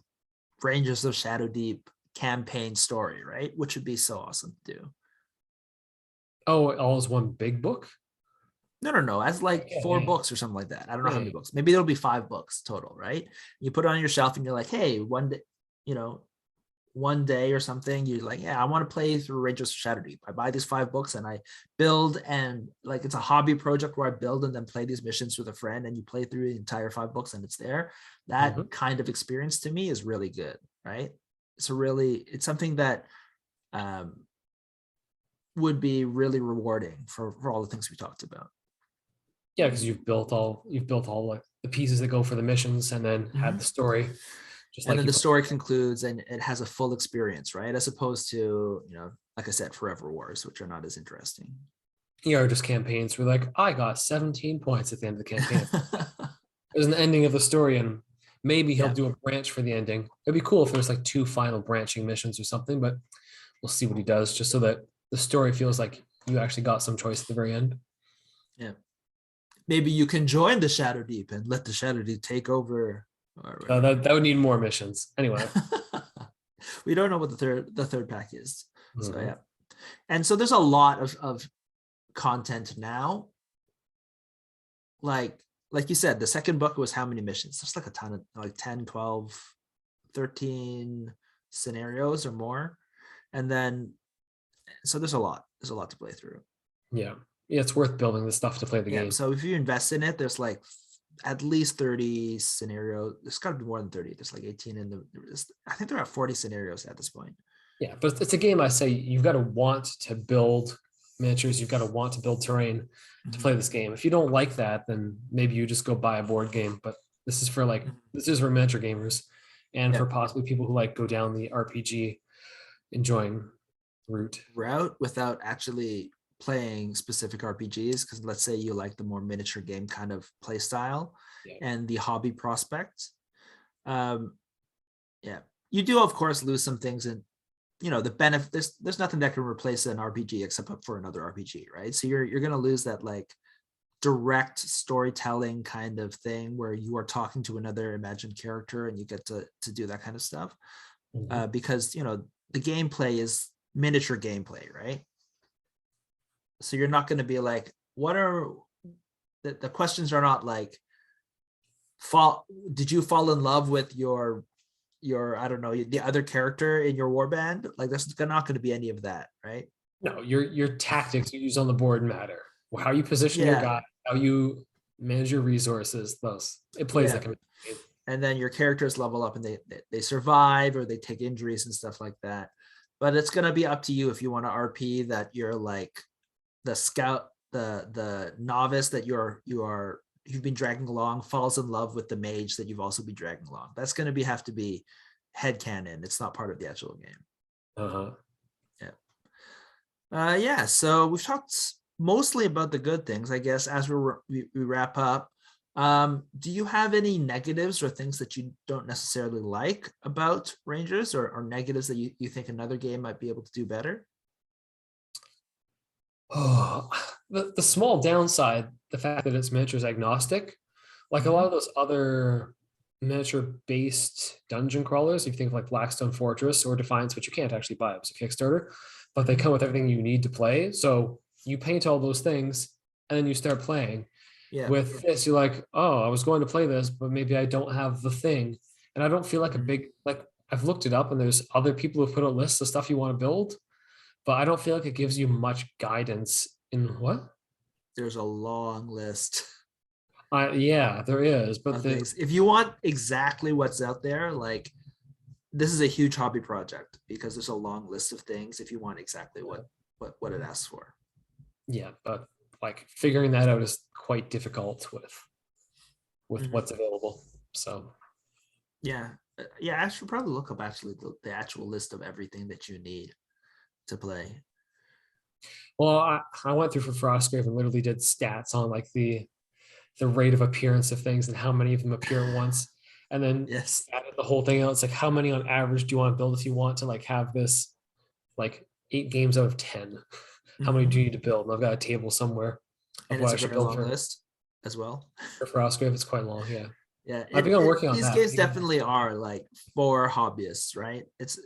Rangers of Shadowdeep campaign story, right? Which would be so awesome to do. Oh, all is one big book? No. As like 4 books or something like that. I don't know how many books. Maybe there'll be 5 books total, right? You put it on your shelf and you're like, hey, one day, one day or something, you're like, yeah, I want to play through Rangers of Shadowdeep. I buy these 5 books and I build, and like it's a hobby project where I build and then play these missions with a friend, and you play through the entire 5 books and it's there. That Mhm. kind of experience to me is really good, right? It's something that um, would be really rewarding for all the things we talked about. Yeah, because you've built all like the pieces that go for the missions, and then had Mhm. the story, just And like then you the put. story concludes and it has a full experience, right? As opposed to, like I said, Forever Wars, which are not as interesting. Just campaigns where like I got 17 points at the end of the campaign. There's an ending of the story, and maybe he'll Yeah. do a branch for the ending. It'd be cool if there's like 2 final branching missions or something, but we'll see what he does, just so that the story feels like you actually got some choice at the very end. Yeah. Maybe you can join the Shadow Deep and let the Shadow Deep take over or whatever. That would need more missions anyway. We don't know what the third pack is. So Mhm. yeah. And so there's a lot of content now. Like you said, the second book was how many missions? There's like a ton of like 10, 12, 13 scenarios or more. And then so there's a lot. There's a lot to play through. Yeah, yeah, it's worth building the stuff to play the Yeah. game. So if you invest in it, there's like at least 30 scenarios. There's got to be more than 30. There's like 18 in the, I think there are 40 scenarios at this point. Yeah, but it's a game I say you've got to want to build miniatures, you've got to want to build terrain to Mhm. play this game. If you don't like that, then maybe you just go buy a board game. But this is for miniature gamers, and Yeah. for possibly people who like go down the RPG enjoying route. Route without actually playing specific RPGs. Because let's say you like the more miniature game kind of play style Yeah. and the hobby prospect. Um, yeah. You do, of course, lose some things in the benefit. There's nothing that can replace an RPG except for another RPG, right? So you're gonna lose that like direct storytelling kind of thing where you are talking to another imagined character and you get to do that kind of stuff, Mhm. because the gameplay is miniature gameplay, right? So you're not going to be like, what are the questions are not like, did you fall in love with your I don't know, the other character in your warband? Like that's not going to be any of that, right? No, your tactics you use on the board matter. How you position your Yeah. guy, how you manage your resources, those it plays Yeah. like a game. And then your characters level up and they survive or they take injuries and stuff like that. But it's going to be up to you if you want to RP that you're like the scout, the novice that you've been dragging along falls in love with the mage that you've also been dragging along. That's going to have to be headcanon. It's not part of the actual game. Uh-huh. Yeah. Yeah. So we've talked mostly about the good things, I guess, as we wrap up. Do you have any negatives or things that you don't necessarily like about Rangers, or negatives that you think another game might be able to do better? Oh, the small downside, the fact that it's miniatures agnostic, like a lot Mhm. of those other miniature based dungeon crawlers, if you think of like Blackstone Fortress or Defiance, which you can't actually buy, it's a Kickstarter, but they Mhm. come with everything you need to play. So you paint all those things and then you start playing. Yeah. With this, you're like, oh, I was going to play this, but maybe I don't have the thing. And I don't feel like a Mhm. big, like, I've looked it up and there's other people who put a list of stuff you want to build, but I don't feel like it gives you much guidance in what. There's a long list Yeah, there is, but of things. If you want exactly what's out there, like this is a huge hobby project because there's a long list of things if you want exactly what it asks for. yeah, but like figuring that out is quite difficult with Mhm. what's available. So, Yeah. Yeah, I should probably look up actually the actual list of everything that you need to play. well, I went through for Frostgrave and literally did stats on like the rate of appearance of things and how many of them appear at once, and then Yes. statted the whole thing out. It's like how many on average do you want to build if you want to like have this like 8 games out of 10? How many Mhm. do you need to build? And I've got a table somewhere of And what it's I a should very build long list as well. for Frostgrave. It's quite long, yeah. Yeah, I've begun working on these that. games definitely are like for hobbyists, right? It's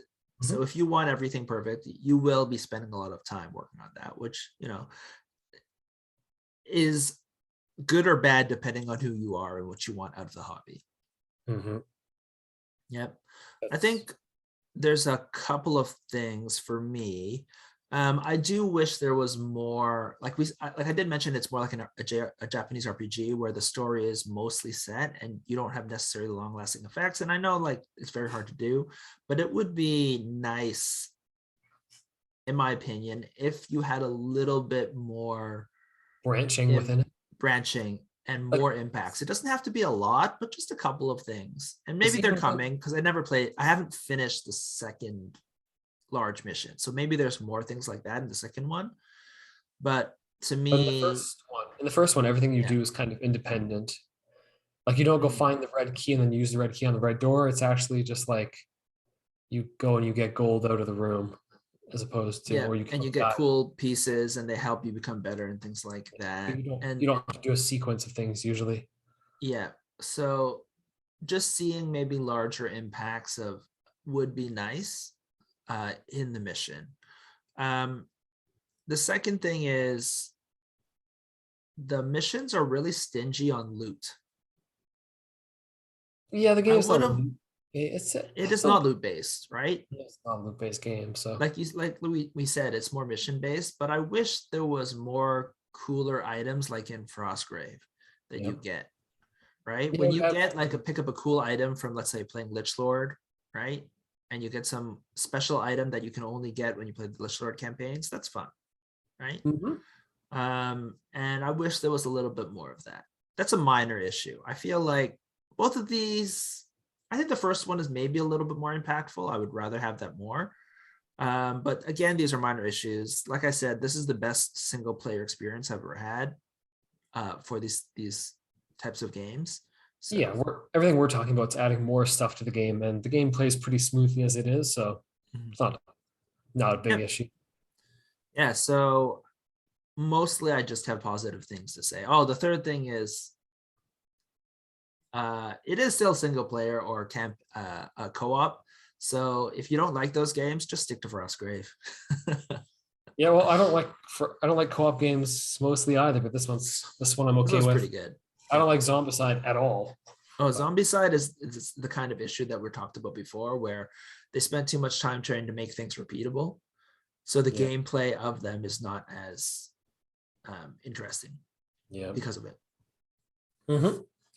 Mhm. so if you want everything perfect, you will be spending a lot of time working on that, which is good or bad depending on who you are and what you want out of the hobby. Mhm. Yep. I That's think there's a couple of things for me. I do wish there was more, like like I did mention, it's more like a Japanese RPG where the story is mostly set and you don't have necessarily long-lasting effects. And I know like it's very hard to do, but it would be nice, in my opinion, if you had a little bit more Branching within it. branching and Like, more impacts. It doesn't have to be a lot, but just a couple of things. And it's maybe they're even like, coming because I haven't finished the second large mission. So maybe there's more things like that in the second one. But to but in me, the first one, everything you yeah. do is kind of independent. Like you don't go Mhm. find the red key and then use the red key on the red door. It's actually just like you go and you get gold out of the room, as opposed to, Yeah. or you And kill you the get guy. cool pieces and they help you become better and things like But that. you And don't have to do a sequence of things usually. yeah, so just seeing maybe larger impacts of would be nice in the mission. Um, the second thing is the missions are really stingy on loot. Yeah, the I game's would not. have. It's It is so not loot based, right? it's not a loop-based game. So Like we said, it's more mission based. But I wish there was more cooler items like in Frostgrave that yeah, you get. Right yeah, when we you have. get like a pick up a cool item from, let's say, playing Lich Lord, right? And you get some special item that you can only get when you play the Lich Lord campaigns. That's fun, right? Mhm. And I wish there was a little bit more of that. That's a minor issue. I feel like both of these, I think the first one is maybe a little bit more impactful. I would rather have that more. But again, these are minor issues. Like I said, this is the best single player experience I've ever had for these types of games. Yeah, So everything we're talking about is adding more stuff to the game, and the game plays pretty smoothly as it is. So mhm. it's not a big Yeah, issue. yeah. So mostly I just have positive things to say. Oh, the third thing is it is still single player or co-op. So if you don't like those games, just stick to Frostgrave. Yeah, well, I don't like co-op games mostly either, but this one I'm This okay one's pretty with. good. I Yeah. don't like Zombicide at all. Oh, But Zombicide is the kind of issue that we talked about before, where they spent too much time trying to make things repeatable. So the yeah, gameplay of them is not as interesting yeah, because of it.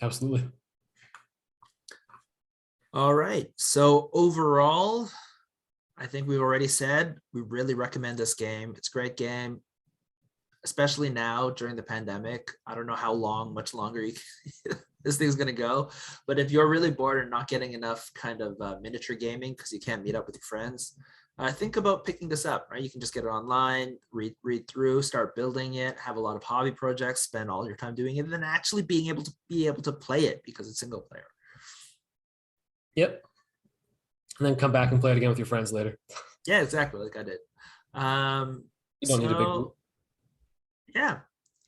absolutely. All right. So overall, I think we've already said we really recommend this game. It's a great game, especially now during the pandemic. I don't know how long, much longer this thing's going to go. But if you're really bored and not getting enough kind of miniature gaming because you can't meet up with your friends, think about picking this up, right? You can just get it online, read through, start building it, have a lot of hobby projects, spend all your time doing it, and then actually being able to play it because it's single player. Yep. And then come back and play it again with your friends later. Yeah, exactly, like I did. You don't need a big group. So yeah,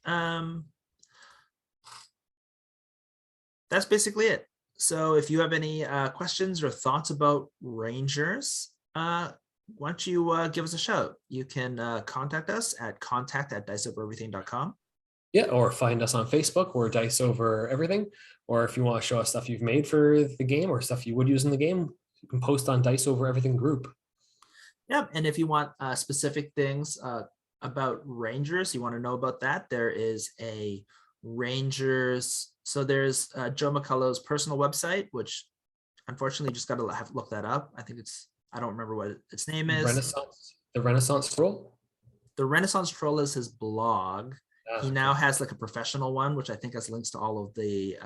um, that's basically it. So if you have any questions or thoughts about Rangers, why don't you give us a shout? You can contact us at contact@diceovereverything.com. Yeah, or find us on Facebook or Dice Over Everything. Or if you want to show us stuff you've made for the game or stuff you would use in the game, you can post on Dice Over Everything group. Yep. And if you want specific things about Rangers, you want to know about that, there is a Rangers. So there's Joe McCullough's personal website, which unfortunately you just got to look that up. I think I don't remember what its name is. The Renaissance Scroll. The Renaissance Troll is his blog. He Ah, now okay. has like a professional one, which I think has links to all of the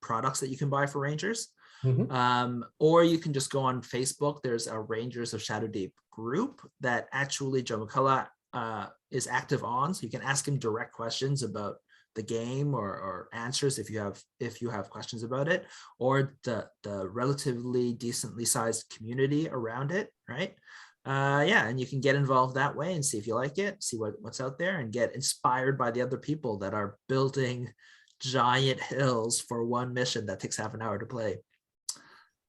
products that you can buy for Rangers. Mhm. Or you can just go on Facebook. There's a Rangers of Shadowdeep group that actually Joe McCullough is active on. So you can ask him direct questions about the game or answers if you have questions about it, or the relatively decently sized community around it, right? Yeah, and you can get involved that way and see if you like it, see what's out there, and get inspired by the other people that are building giant hills for one mission that takes half an hour to play.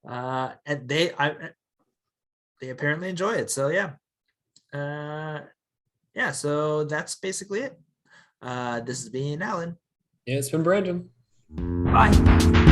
And they apparently enjoy it. So yeah, yeah. So that's basically it. This has been Alan. Yeah, it's been Brandon. Bye.